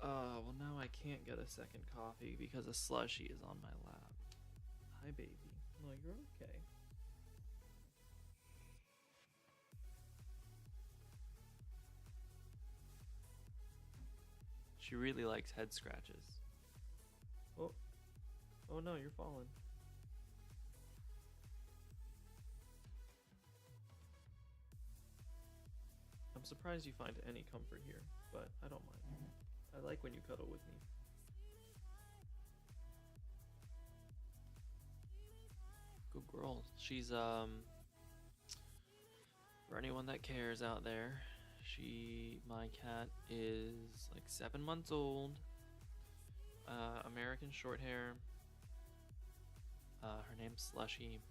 Well, now I can't get a second coffee because a slushie is on my lap. Hi, baby. No, you're okay. She really likes head scratches. Oh, oh no, you're falling. I'm surprised you find any comfort here, but I don't mind. I like when you cuddle with me. Good girl. She's for anyone that cares out there, my cat is like 7 months old. American short hair. Her name's Slushy.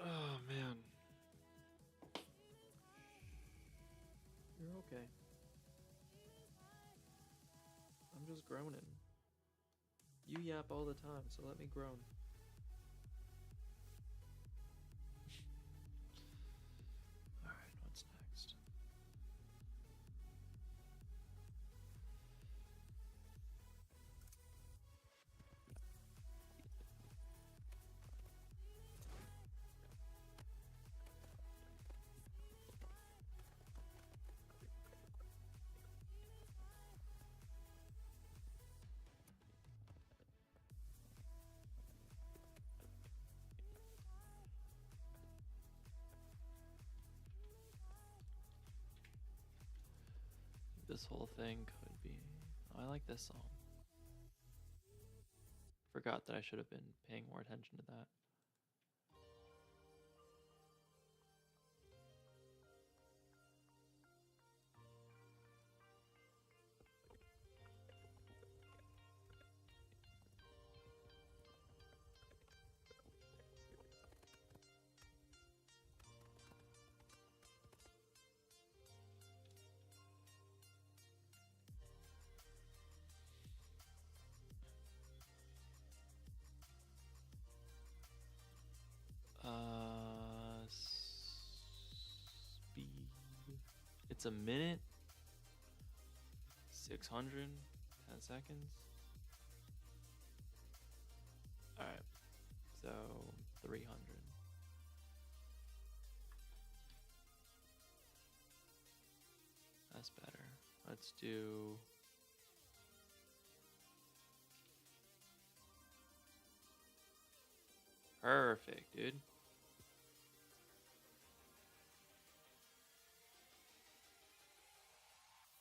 Oh man. You're okay. I'm just groaning. You yap all the time, so let me groan. Alright, what's next? This whole thing could be. Oh, I like this song. Forgot that I should have been paying more attention to that. Speed. It's a minute. 610 seconds. Alright. So 300. That's better. Let's do. Perfect, dude.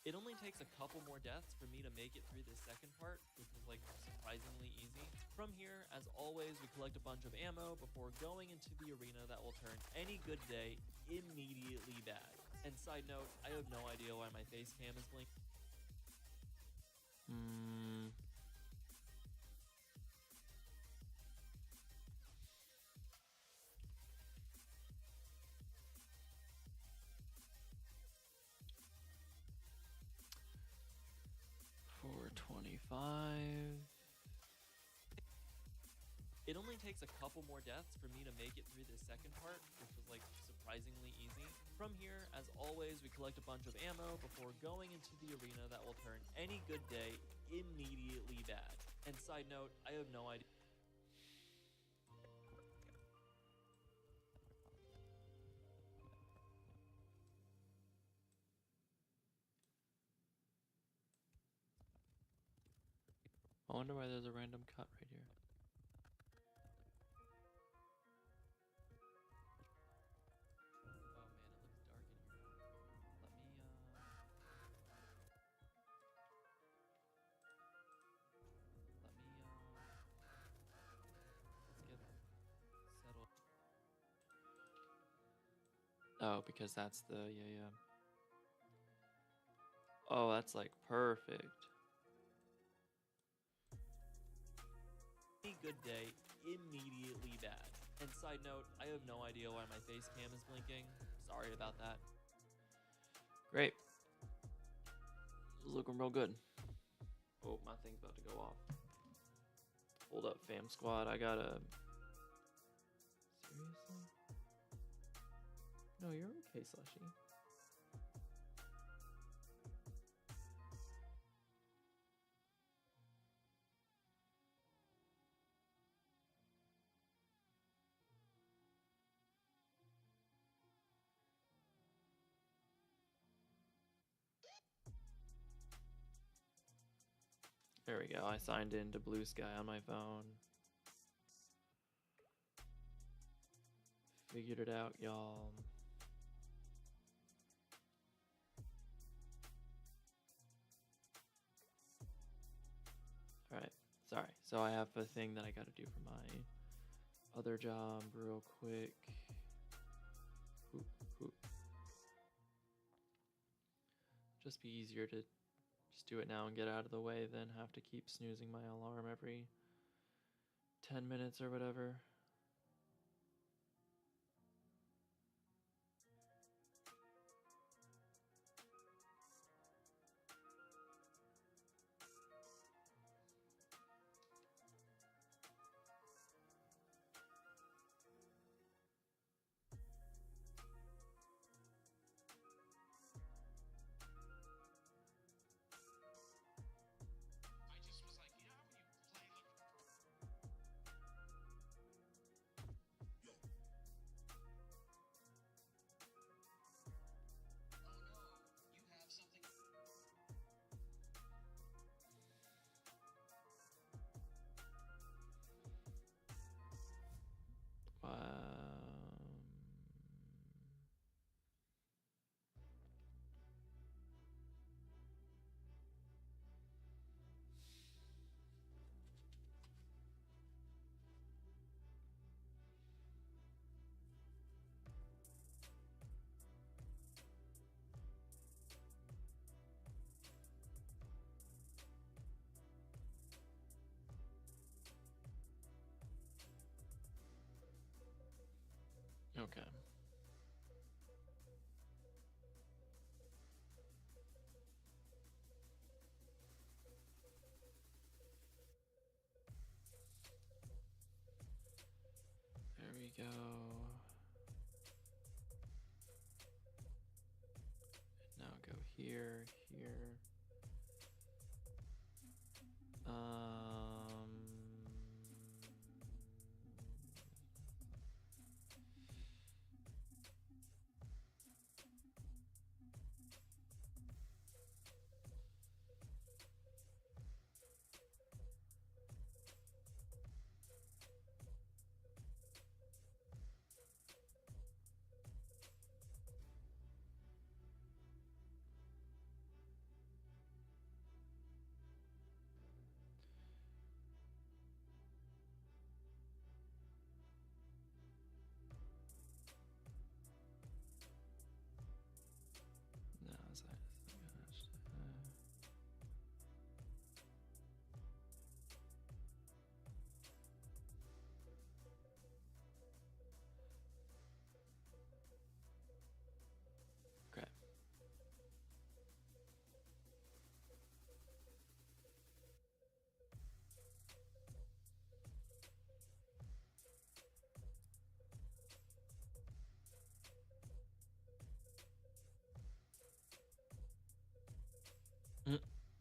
It only takes a couple more deaths for me to make it through this second part, which was like surprisingly easy. From here, as always, we collect a bunch of ammo before going into the arena that will turn any good day immediately bad. And side note, I have no idea why my face cam is blinking. 25. It only takes a couple more deaths for me to make it through this second part, which was like surprisingly easy. From here, as always, we collect a bunch of ammo before going into the arena that will turn any good day immediately bad. And side note, I have no idea. I wonder why there's a random cut right here. Oh, because that's the, yeah. Oh, that's like perfect. Any good day immediately bad. And side note, I have no idea why my face cam is blinking. Sorry about that. Great. This is looking real good. Oh, my thing's about to go off. Hold up, fam squad. I gotta... Seriously? No, you're okay, Slushy. There we go. I signed into Blue Sky on my phone. Figured it out, y'all. Alright, sorry. So I have a thing that I gotta do for my other job real quick. Hoop, hoop. Just be easier to just do it now and get out of the way than have to keep snoozing my alarm every 10 minutes or whatever. Okay. There we go. Now go here, here.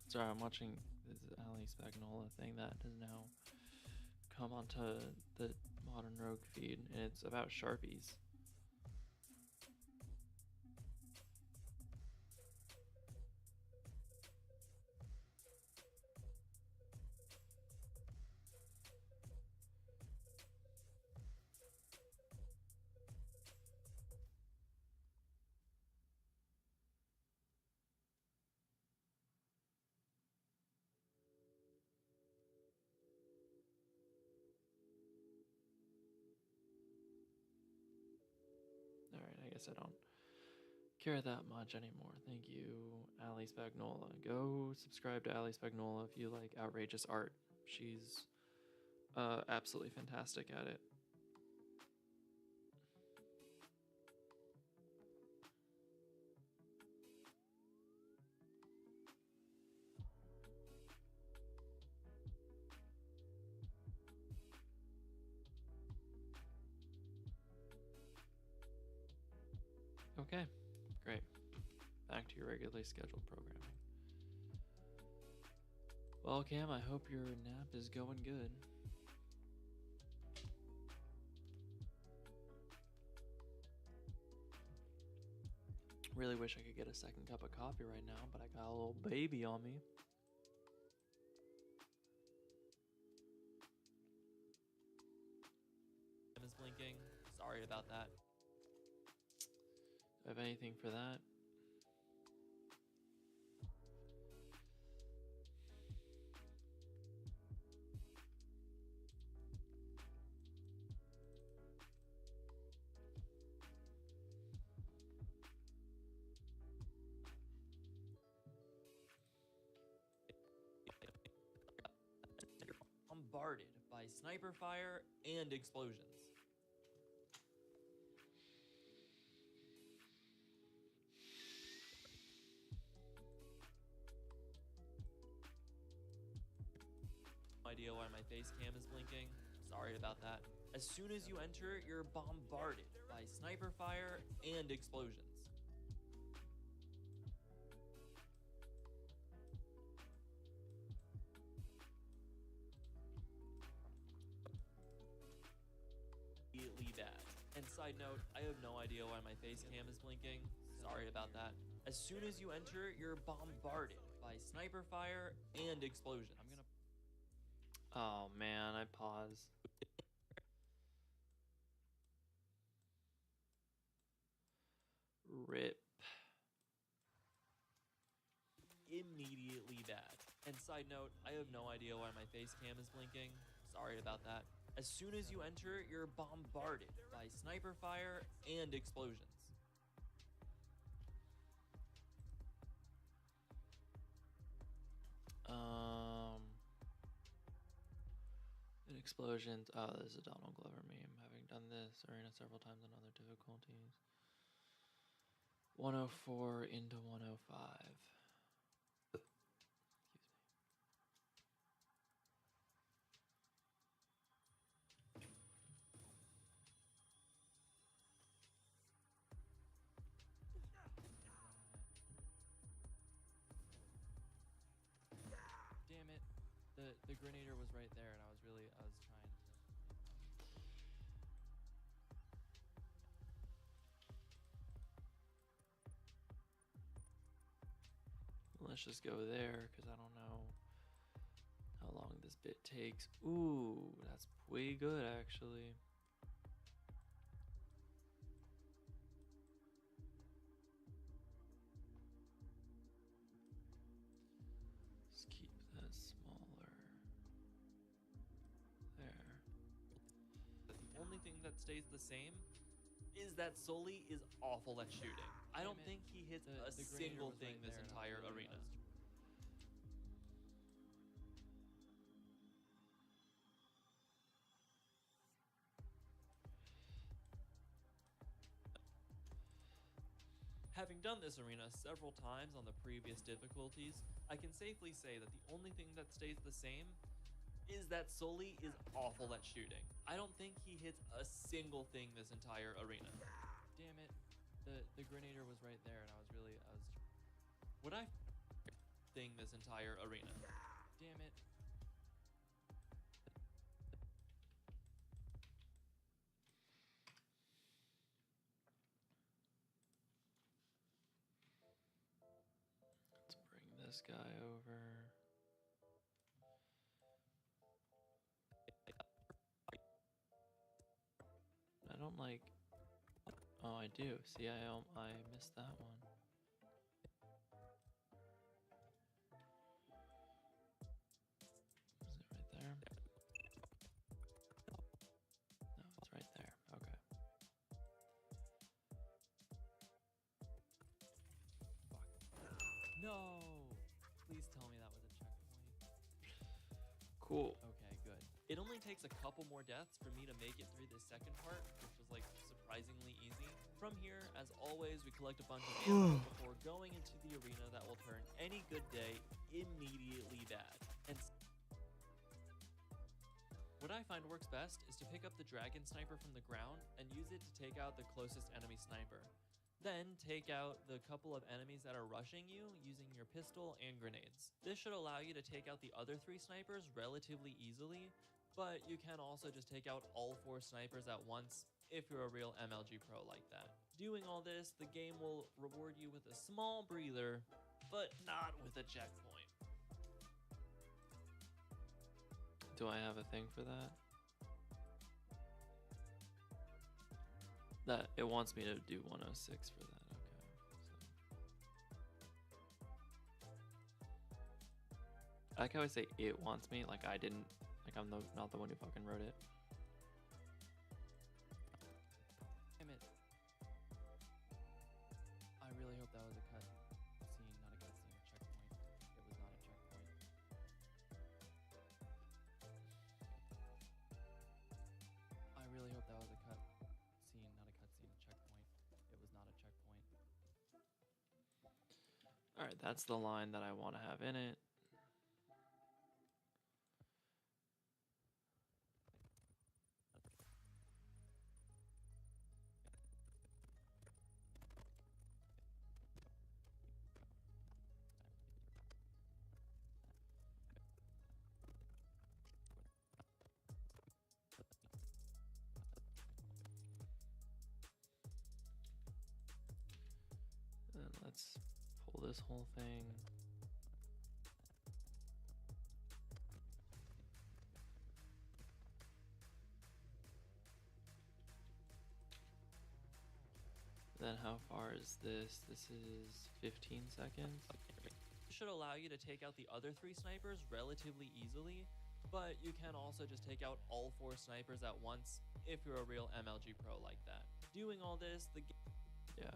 Sorry, I'm watching this Ali Spagnola thing that has now come onto the Modern Rogue feed, and it's about Sharpies. Alright, I guess I don't care that much anymore. Thank you, Ali Spagnola. Go subscribe to Ali Spagnola if you like outrageous art. She's absolutely fantastic at it. Okay, great. Back to your regularly scheduled programming. Well, Cam, I hope your nap is going good. Really wish I could get a second cup of coffee right now, but I got a little baby on me. Is blinking. Sorry about that. Do I have anything for that? Bombarded by sniper fire and explosions. No idea why my face cam is blinking. Sorry about that. As soon as you enter, you're bombarded by sniper fire and explosions. Immediately bad. And side note, I have no idea why my face cam is blinking. Sorry about that. As soon as you enter, you're bombarded by sniper fire and explosions. Oh man, I paused. RIP. Immediately bad. And side note, I have no idea why my face cam is blinking. Sorry about that. As soon as you enter, you're bombarded by sniper fire and explosions. Explosions. Oh, this is a Donald Glover meme. Having done this arena several times on other difficulties. 104 into 105. Damn it. The grenadier was right there and I was trying to... Let's just go there, because I don't know how long this bit takes. Ooh, that's way good, actually. Let's keep that smaller. There. But the only thing that stays the same is that Sully is awful at shooting. I don't think he hits a single thing this entire arena. Having done this arena several times on the previous difficulties, I can safely say that the only thing that stays the same is that Sully is awful at shooting. I don't think he hits a single thing this entire arena. Damn it. The grenadier was right there and I was thing this entire arena. Damn it. Let's bring this guy over. I don't like. Oh, I do. See, I missed that one. Is it right there? No, it's right there. Okay. No! Please tell me that was a checkpoint. Cool. Okay, good. It only takes a couple more deaths for me to make it through this second part, which was like surprisingly easy. From here, as always, we collect a bunch of ammo before going into the arena that will turn any good day immediately bad. And what I find works best is to pick up the dragon sniper from the ground and use it to take out the closest enemy sniper. Then take out the couple of enemies that are rushing you using your pistol and grenades. This should allow you to take out the other 3 snipers relatively easily, but you can also just take out all 4 snipers at once if you're a real MLG pro like that. Doing all this, the game will reward you with a small breather, but not with a checkpoint. Do I have a thing for that? That it wants me to do 106 for that. Okay. So. I like how I say it wants me, like I didn't, like I'm not the one who fucking wrote it. Damn it. I really hope that was a cut scene, not a cutscene. Checkpoint. It was not a checkpoint. I really hope that was a cut scene, not a cutscene. Checkpoint. It was not a checkpoint. All right, that's the line that I want to have in it. And let's pull this whole thing. Then how far is this? This is 15 seconds. This should allow you to take out the other 3 snipers relatively easily, but you can also just take out all 4 snipers at once if you're a real MLG pro like that. Doing all this, the game... Yeah.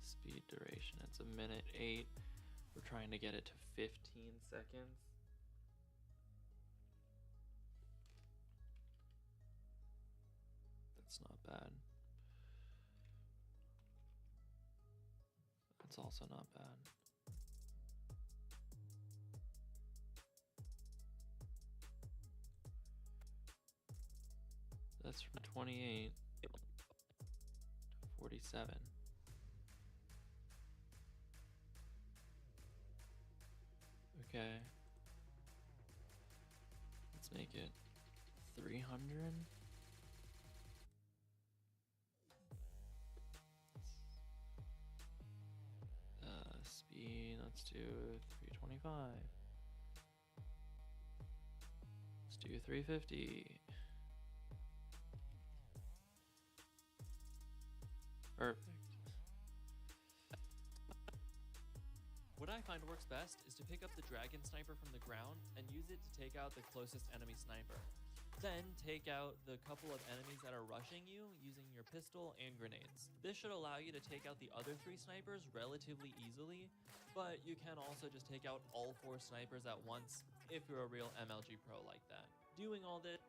Speed duration, it's 1:08. We're trying to get it to 15 seconds. That's not bad. That's also not bad. That's from 28 to 47. Okay. Let's make it 300. Speed, let's do 325. Let's do 350. Perfect. What I find works best is to pick up the dragon sniper from the ground and use it to take out the closest enemy sniper. Then take out the couple of enemies that are rushing you using your pistol and grenades. This should allow you to take out the other 3 snipers relatively easily, but you can also just take out all 4 snipers at once if you're a real MLG pro like that. Doing all this...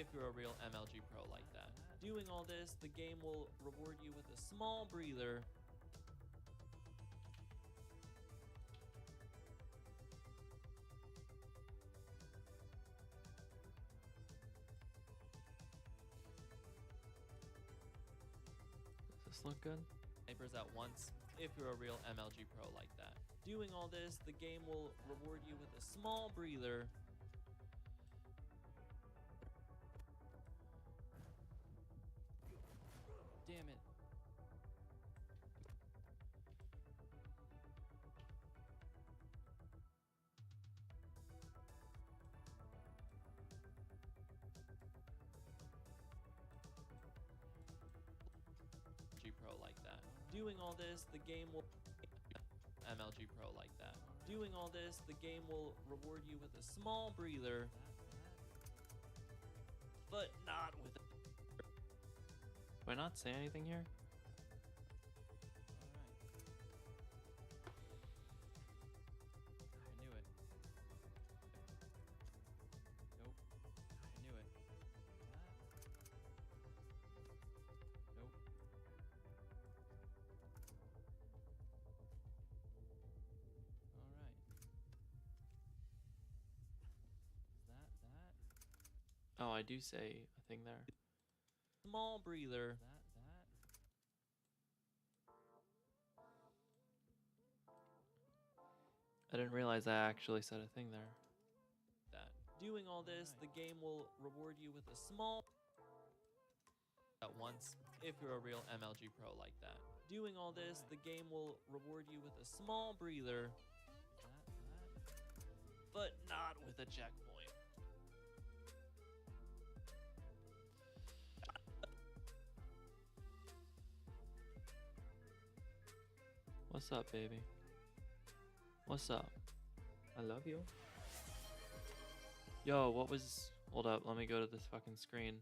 if you're a real MLG pro like that. Doing all this, the game will reward you with a small breather. Does this look good? Snipers at once, if you're a real MLG pro like that. Doing all this, the game will reward you with a small breather. Damn it. MLG pro like that. Doing all this, the game will MLG pro like that. Doing all this, the game will reward you with a small breather, but not with a... Do I not say anything here? I knew it. Nope. I knew it. Nope. Alright. Is that? Oh, I do say a thing there. Small breather. I didn't realize I actually said a thing there. That. Doing all this, the game will reward you with a small... At once, if you're a real MLG pro like that. Doing all this, the game will reward you with a small breather, but not with a checkpoint. What's up, baby? What's up? I love you. Yo, what was... Hold up, let me go to this fucking screen.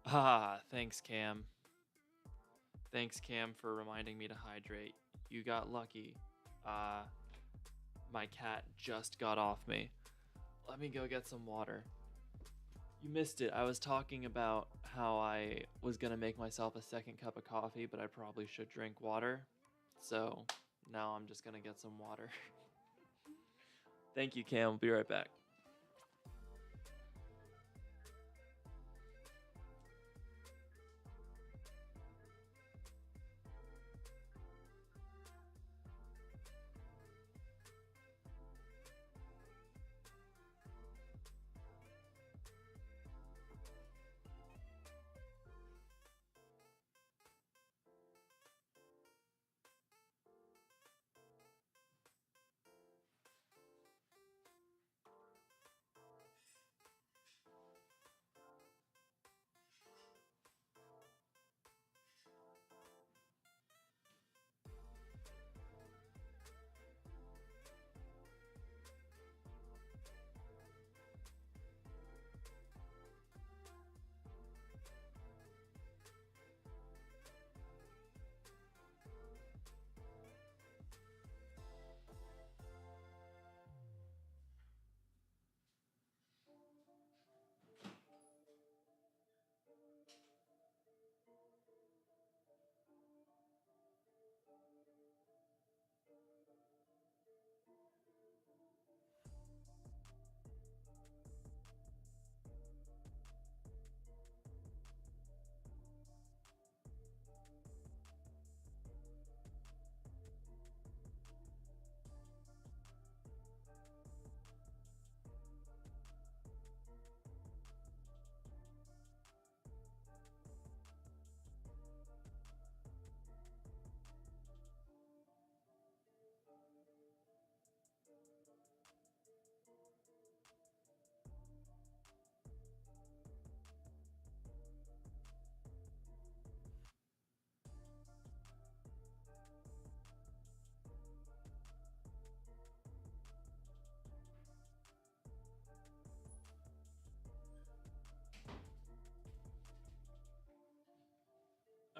Ah, thanks, Cam. Thanks, Cam, for reminding me to hydrate. You got lucky. My cat just got off me. Let me go get some water. You missed it. I was talking about how I was gonna make myself a second cup of coffee, but I probably should drink water. So now I'm just gonna get some water. Thank you, Cam. I'll be right back.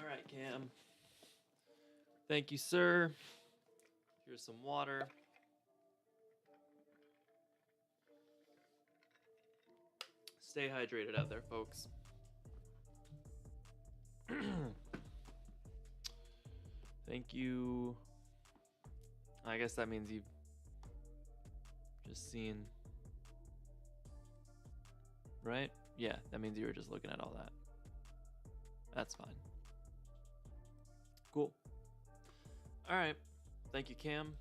All right, Cam. Thank you, sir. Here's some water. Stay hydrated out there, folks. Thank you. I guess that means you've just seen, right? Yeah, that means you were just looking at all that. That's fine. Cool. All right. Thank you, Cam.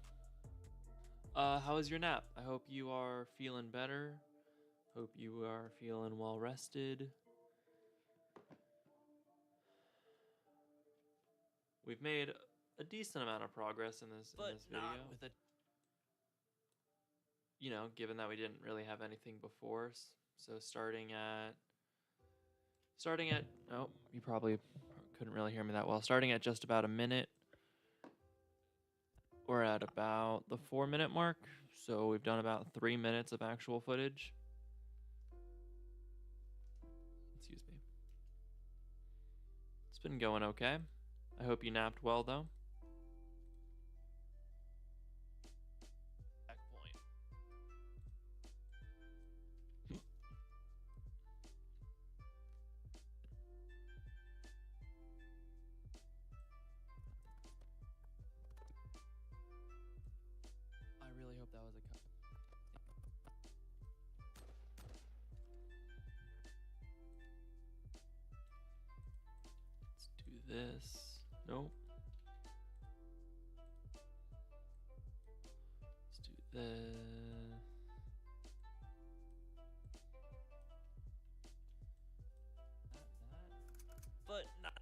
How was your nap? I hope you are feeling better. Hope you are feeling well rested. We've made a decent amount of progress in this video. Not with a You know, given that we didn't really have anything before, so starting at oh, you probably couldn't really hear me that well. Starting at just about a minute. We're at about the 4-minute mark, so we've done about 3 minutes of actual footage. Excuse me. It's been going okay. I hope you napped well, though. checkpoint. I really hope that was a cut. Let's do this. Nope. Let's do this. But not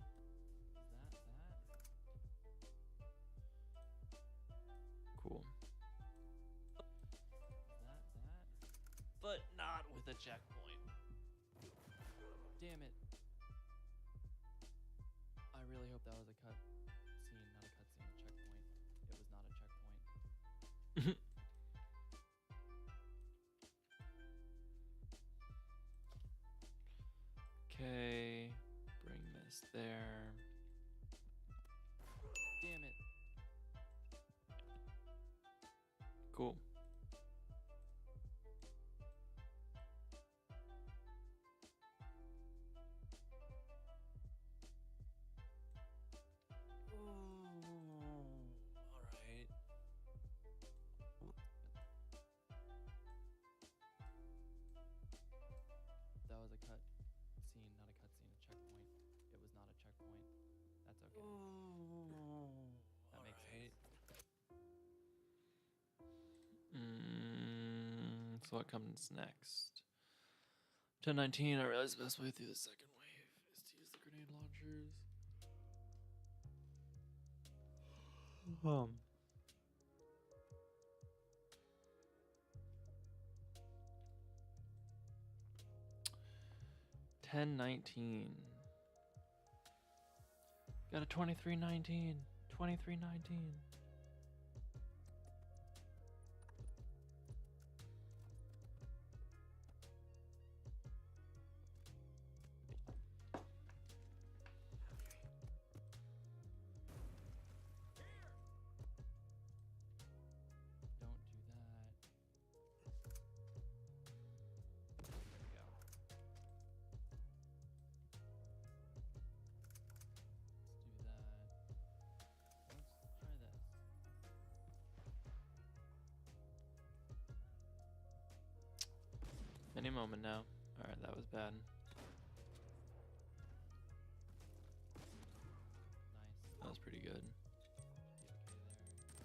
Cool. but not with a checkpoint. Damn it. I really hope that was a cut scene, not a cut scene, a checkpoint. It was not a checkpoint. Okay, bring this there. Damn it. Cool. Alright. That was a cut scene, not a cut scene, a checkpoint. It was not a checkpoint. That's okay. That makes sense. So what comes next? 10:19. I realized the best way through the second wave is to use the grenade launchers. 10:19. Got a 23:19. 23:19. Don't do that. There we go. Let's do that. Let's try this. Any moment now. Alright, that was bad. Nice. That was pretty good. Be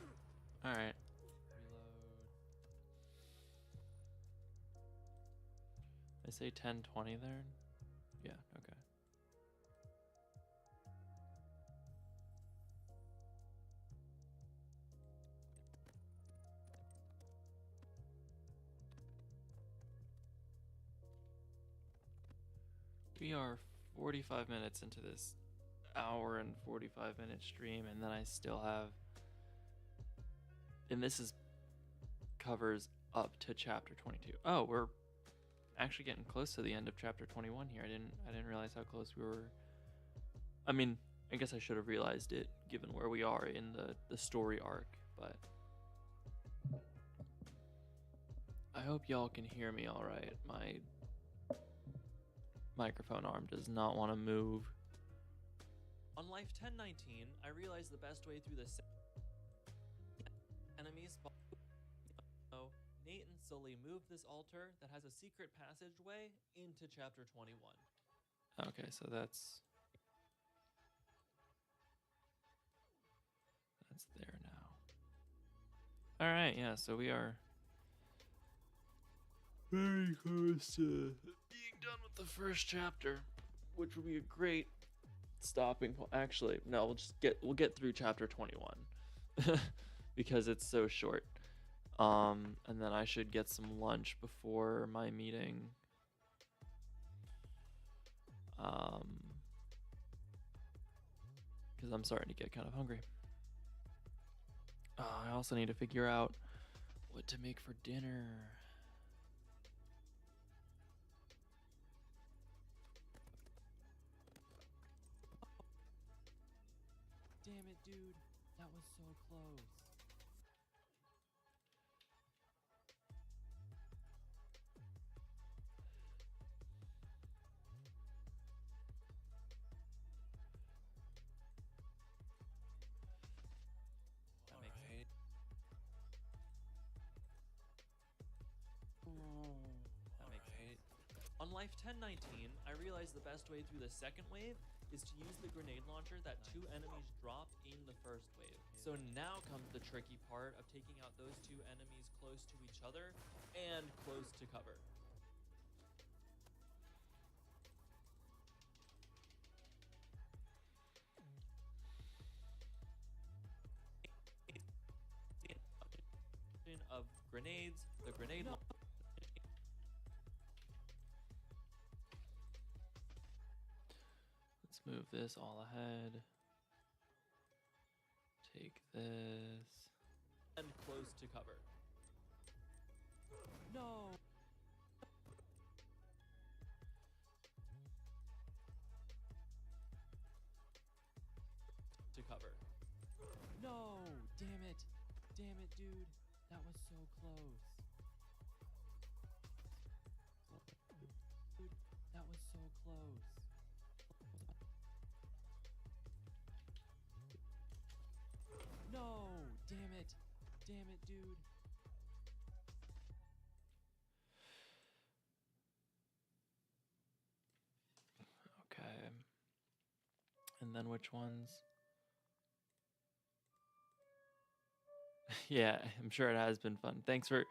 okay there. Alright. Reload. I say 10:20 there? Yeah, okay. We are 45 minutes into this hour and 45-minute stream, and then I still have, and this is covers up to chapter 22. Oh, we're actually getting close to the end of chapter 21 here. I didn't realize how close we were. I mean, I guess I should have realized it given where we are in the story arc, but I hope y'all can hear me all right. My microphone arm does not want to move. On Life 1019, I realized the best way through the enemy spawn. So Nate and Sully move this altar that has a secret passageway into chapter 21. Okay, so that's there now. All right, yeah, so we are very close to being done with the first chapter, which will be a great stopping point. Actually, no, we'll get through chapter 21 because it's so short. And then I should get some lunch before my meeting. Because I'm starting to get kind of hungry. I also need to figure out what to make for dinner. Damn it, dude. That was so close. That makes sense. That makes sense. On Life 1019, I realized the best way through the second wave is to use the grenade launcher that two enemies drop in the first wave. So now comes the tricky part of taking out those two enemies close to each other and close to cover. Of grenades, the grenade launcher. Let's move this all ahead. Take this. And close to cover. No. To cover. No, damn it. Damn it, dude. That was so close. Dude, that was so close. No, damn it. Damn it, dude. Okay. And then which ones? Yeah, I'm sure it has been fun. Thanks for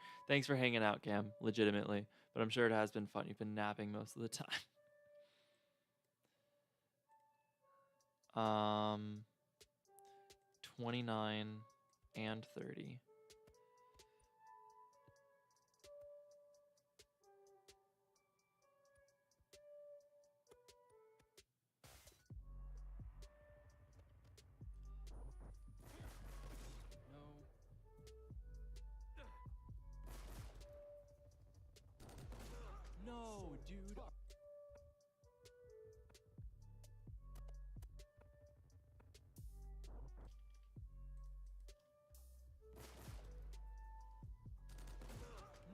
hanging out, Cam, legitimately. But I'm sure it has been fun. You've been napping most of the time. 29 and 30. No, dude.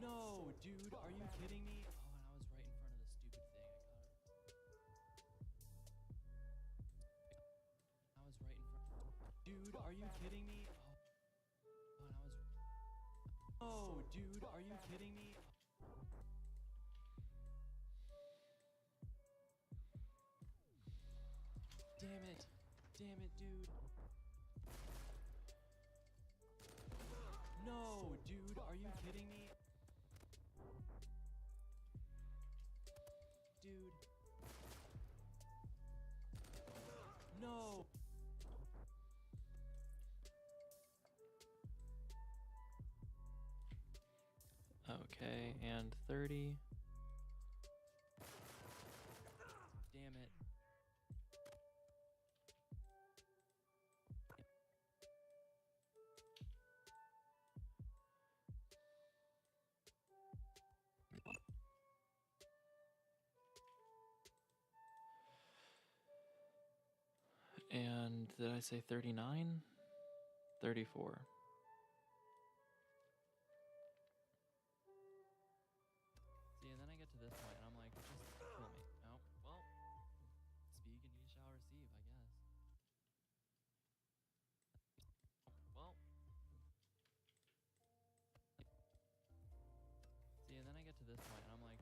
No, dude, are you kidding me? Oh, and I was right in front of the stupid thing. I was right in front. Dude, are you kidding me? Oh, and I was. Oh, dude, are you kidding me? Damn it. Damn it, dude. No, dude, are you kidding me? Dude. No. Okay, and 30. Damn it. And did I say 39? 34. this point, and I'm like, just kill me. No, well, speak and ye shall receive, I guess. Well, see, and then I get to this point, and I'm like,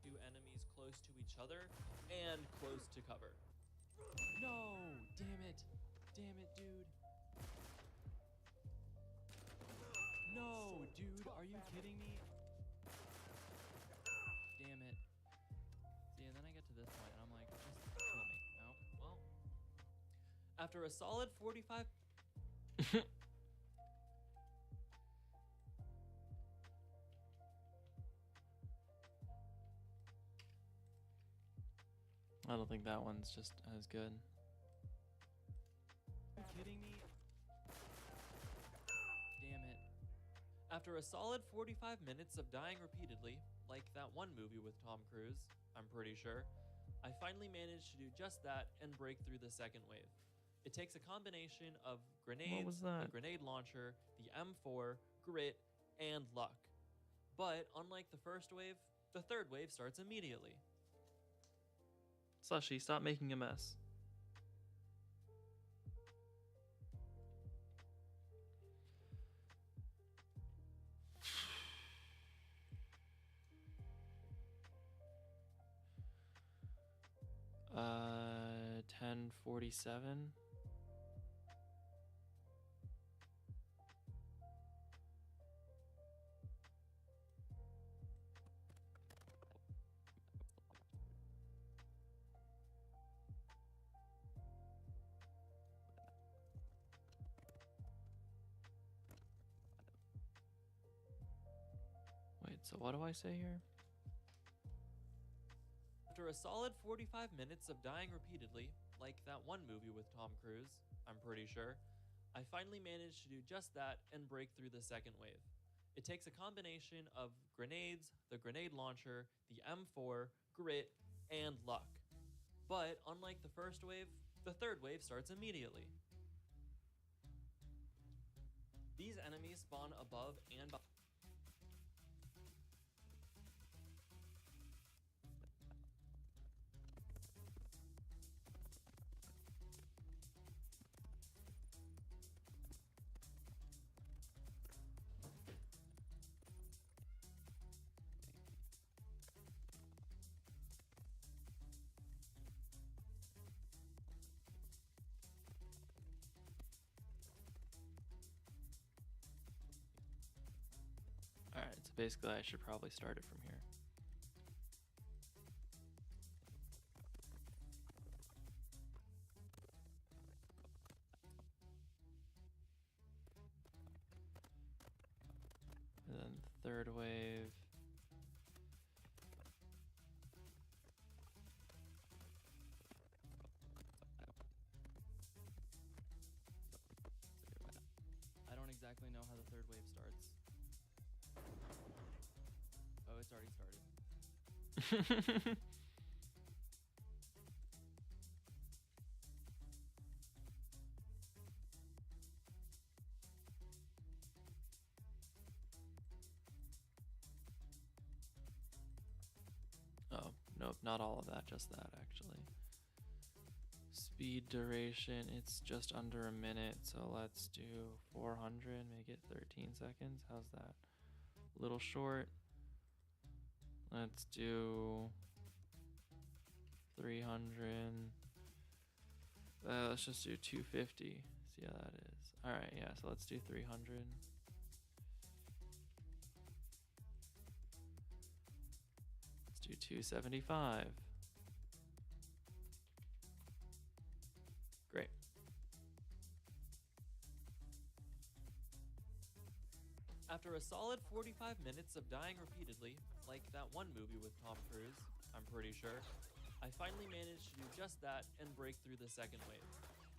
two enemies close to each other and close to cover. No! Damn it! Damn it, dude! No, dude! Are you kidding me? Damn it. See, and then I get to this point, and I'm like, just kill me. No, well. After a solid 45... I don't think that one's just as good. Are you kidding me? Damn it. After a solid 45 minutes of dying repeatedly, like that one movie with Tom Cruise, I'm pretty sure, I finally managed to do just that and break through the second wave. It takes a combination of grenades, the grenade launcher, the M4, grit, and luck. But unlike the first wave, the third wave starts immediately. Slushy, stop making a mess. Uh, 10:47. Wait, so what do I say here? After a solid 45 minutes of dying repeatedly, like that one movie with Tom Cruise, I'm pretty sure, I finally managed to do just that and break through the second wave. It takes a combination of grenades, the grenade launcher, the M4, grit, and luck. But unlike the first wave, the third wave starts immediately. These enemies spawn above and behind. Alright, so basically I should probably start it from here. And then third wave. I don't exactly know how the third wave starts. Oh, it's already started. Oh, nope, not all of that, just that actually. Speed duration, it's just under a minute, so let's do 400, make it 13 seconds. How's that? A little short. Let's do 300. Let's just do 250. See how that is. Alright, yeah, so let's do 300. Let's do 275. Great. After a solid 45 minutes of dying repeatedly, like that one movie with Tom Cruise, I'm pretty sure, I finally managed to do just that and break through the second wave.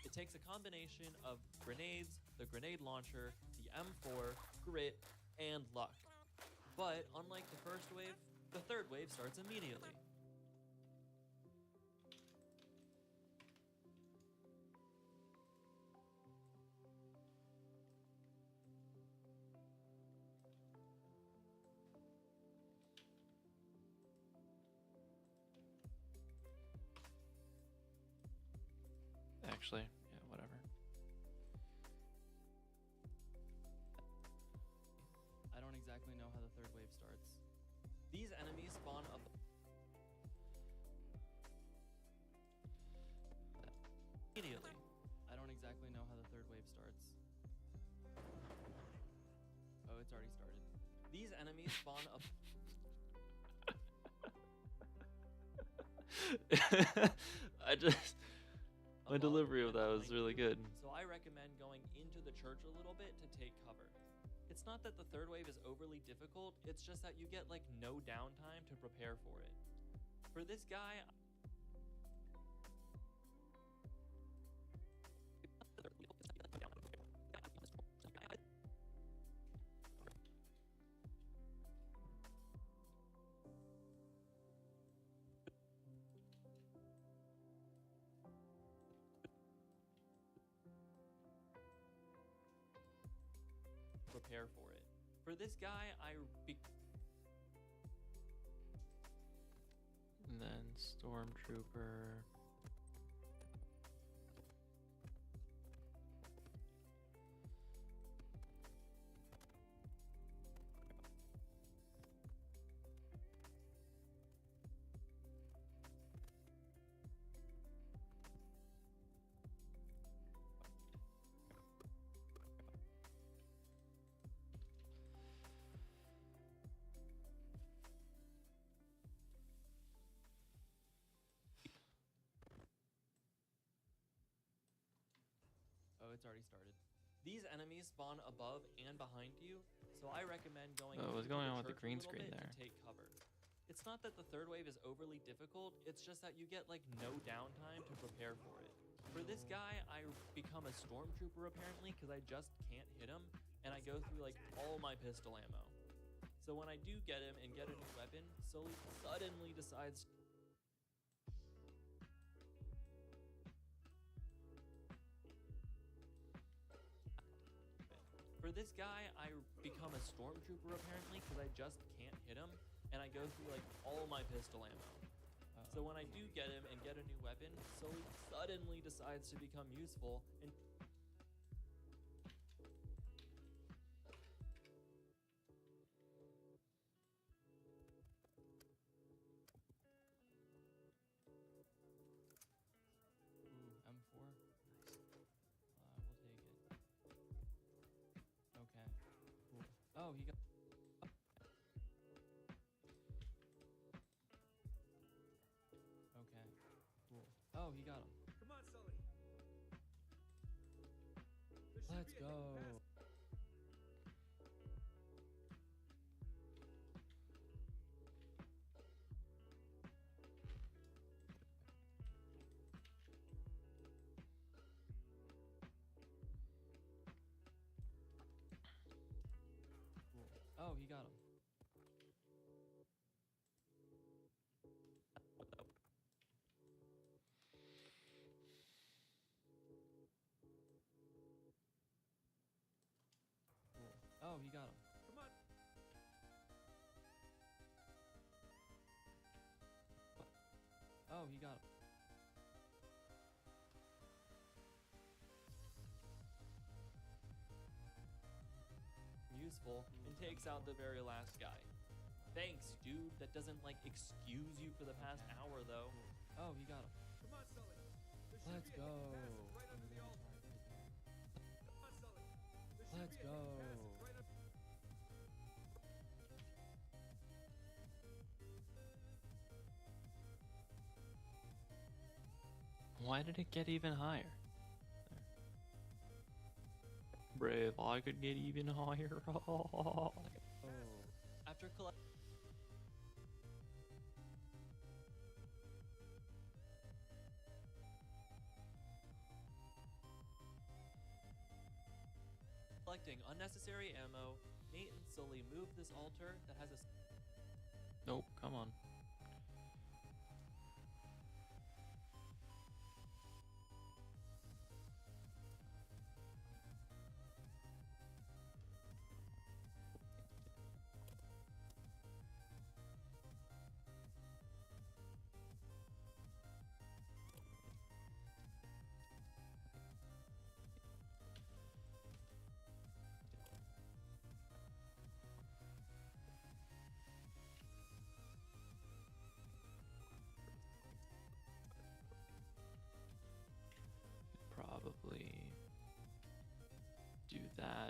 It takes a combination of grenades, the grenade launcher, the M4, grit, and luck. But unlike the first wave, the third wave starts immediately. actually. Yeah, whatever. I don't exactly know how the third wave starts. These enemies spawn up immediately. I don't exactly know how the third wave starts. Oh, it's already started. These enemies spawn up. I just my above delivery of and that was behind really you, good. So I recommend going into the church a little bit to take cover. It's not that the third wave is overly difficult, it's just that you get like no downtime to prepare for it. For this guy, prepare for it. For this guy, And then Stormtrooper. Oh, it's already started. These enemies spawn above and behind you, so I recommend going Oh, what's into going the on with the church green a little screen bit there? to take cover. It's not that the third wave is overly difficult, it's just that you get like no downtime to prepare for it. For this guy, I become a stormtrooper apparently because I just can't hit him, and I go through like all my pistol ammo. So when I do get him and get a new weapon, Sully suddenly decides. For this guy, I become a stormtrooper apparently because I just can't hit him, and I go through like all my pistol ammo. So when I do get him and get a new weapon, Sully suddenly decides to become useful and ooh, M4. Nice. We'll take it. Okay. Cool. Oh, he got. Okay. Cool. Oh, he got him. Come on, Sully. Let's go. Cool. Oh, he got him. Cool. Oh, he got him. Come on. Oh, he got him. Useful and takes out the very last guy. Thanks, dude. That doesn't like excuse you for the past hour though. Oh, he got him. Come on, Sully. There should Let's be a go. hidden passage right under the altar. Come on, Sully. There should Let's be a hidden go. passage right under. Why did it get even higher? Brave, I could get even higher. Oh. After collecting unnecessary ammo, Nate and Sully move this altar that has a Nope, come on.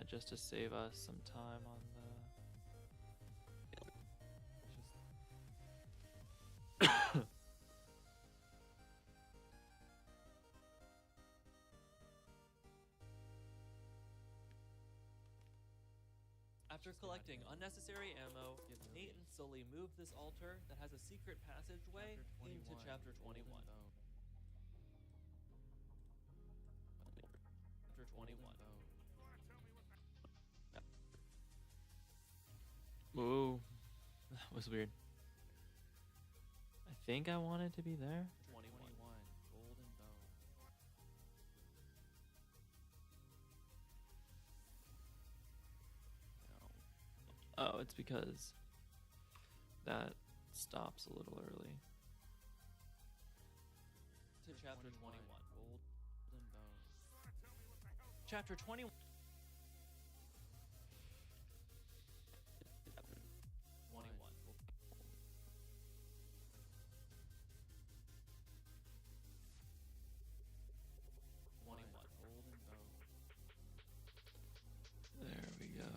just to save us some time on the. After collecting unnecessary ammo, Nate and Sully move this altar that has a secret passageway into Chapter 21. Chapter 21. Whoa, that was weird. I think I wanted to be there. 21. Golden Bone. Oh, it's because that stops a little early. To Chapter 21. Golden Bone. Chapter 21. Chapter 21. 21. Golden Bone. There we go.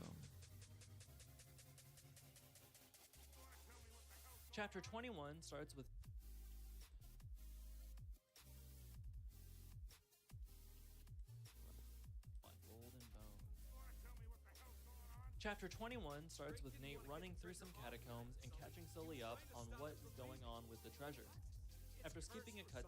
Chapter 21 starts with Golden Bone. Chapter 21 starts with Nate running through some catacombs and catching Sully up on what is going on with the treasure. After skipping a cut.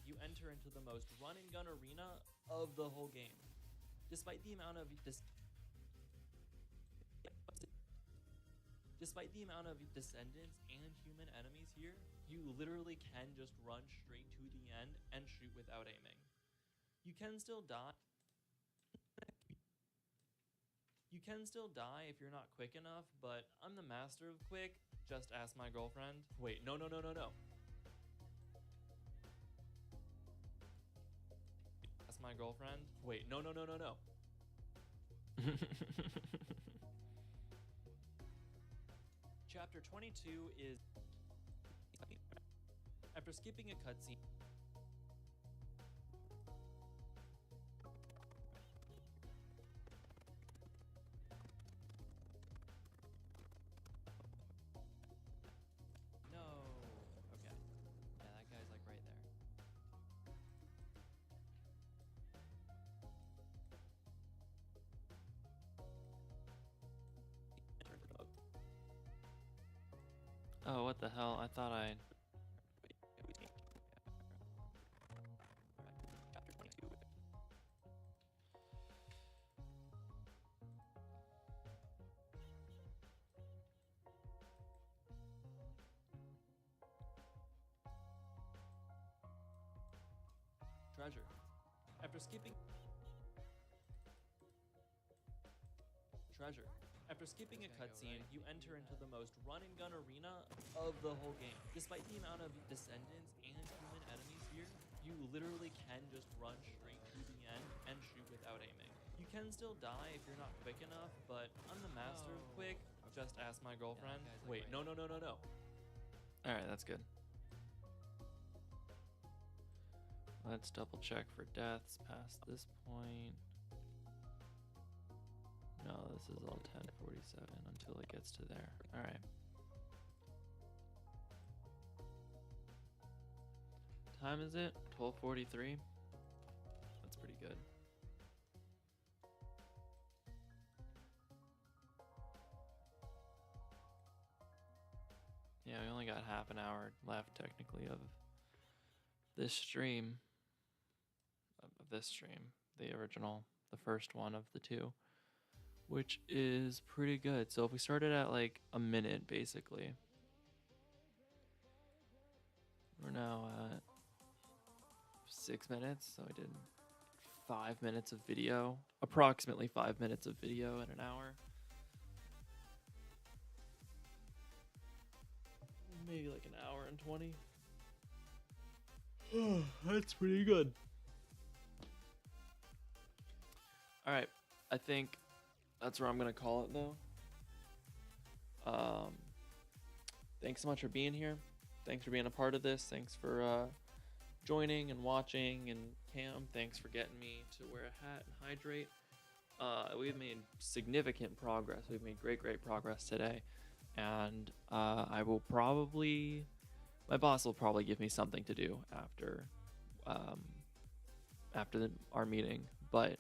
You enter into the most run and gun arena of the whole game. Despite the amount of descendants and human enemies here, you literally can just run straight to the end and shoot without aiming. You can still die. You can still die if you're not quick enough, but I'm the master of quick. Just ask my girlfriend. Wait, no. My girlfriend. Wait, no. Chapter 22 is after skipping a cutscene. No. Okay. Yeah, that guy's like right there. Oh, what the hell? I thought I. Chapter 22. Treasure. After skipping treasure. After skipping a cutscene, you enter into the most run and gun arena of the whole game. Despite the amount of descendants and human enemies here, you literally can just run straight to the end and shoot without aiming. You can still die if you're not quick enough, but I'm the master of quick. Just ask my girlfriend. Wait, no. Alright, that's good. Let's double check for deaths past this point. No, this is all 10:47 until it gets to there. Alright. Time is it? 12:43? That's pretty good. Yeah, we only got half an hour left technically of this stream. Of this stream. The original, the first one of the two. Which is pretty good. So if we started at like a minute, basically. We're now at 6 minutes. So I did 5 minutes of video. Approximately 5 minutes of video in an hour. maybe like an hour and 20. That's pretty good. All right, I think that's where I'm gonna call it though. Um, thanks so much for being here. Thanks for being a part of this. Thanks for joining and watching. And Cam, thanks for getting me to wear a hat and hydrate. We've made significant progress. We've made great progress today, and I will probably, my boss will probably give me something to do um, after our meeting. But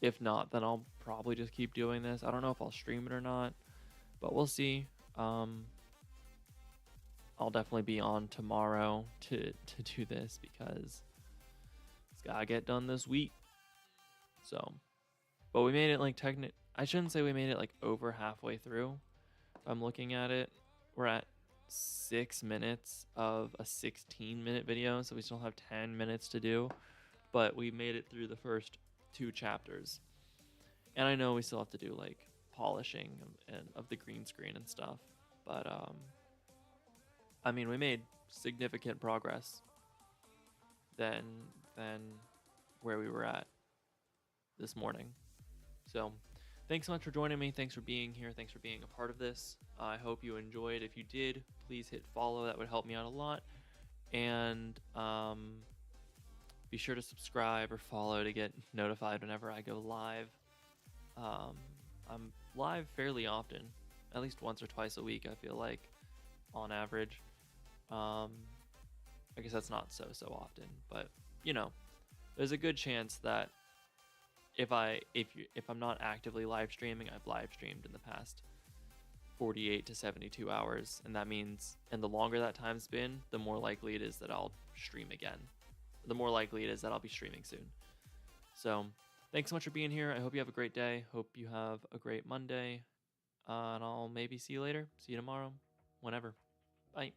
if not, then I'll probably just keep doing this. I don't know if I'll stream it or not, but we'll see. I'll definitely be on tomorrow to do this because it's gotta get done this week. So, but we made it like I shouldn't say we made it like over halfway through. If I'm looking at it, we're at 6 minutes of a 16-minute video, so we still have 10 minutes to do. But we made it through the first 2 chapters, and I know we still have to do like polishing of the green screen and stuff. But I mean, we made significant progress than where we were at this morning. So thanks so much for joining me. Thanks for being here. Thanks for being a part of this. I hope you enjoyed. If you did, please hit follow. That would help me out a lot. And be sure to subscribe or follow to get notified whenever I go live. I'm live fairly often, at least once or twice a week, I feel like, on average. I guess that's not so often, but you know, there's a good chance that if I'm not actively live streaming, I've live streamed in the past 48 to 72 hours, and that means, and the longer that time's been, the more likely it is that I'll stream again. The more likely it is that I'll be streaming soon. So thanks so much for being here. I hope you have a great day. Hope you have a great Monday, and I'll maybe see you later. See you tomorrow, whenever. Bye.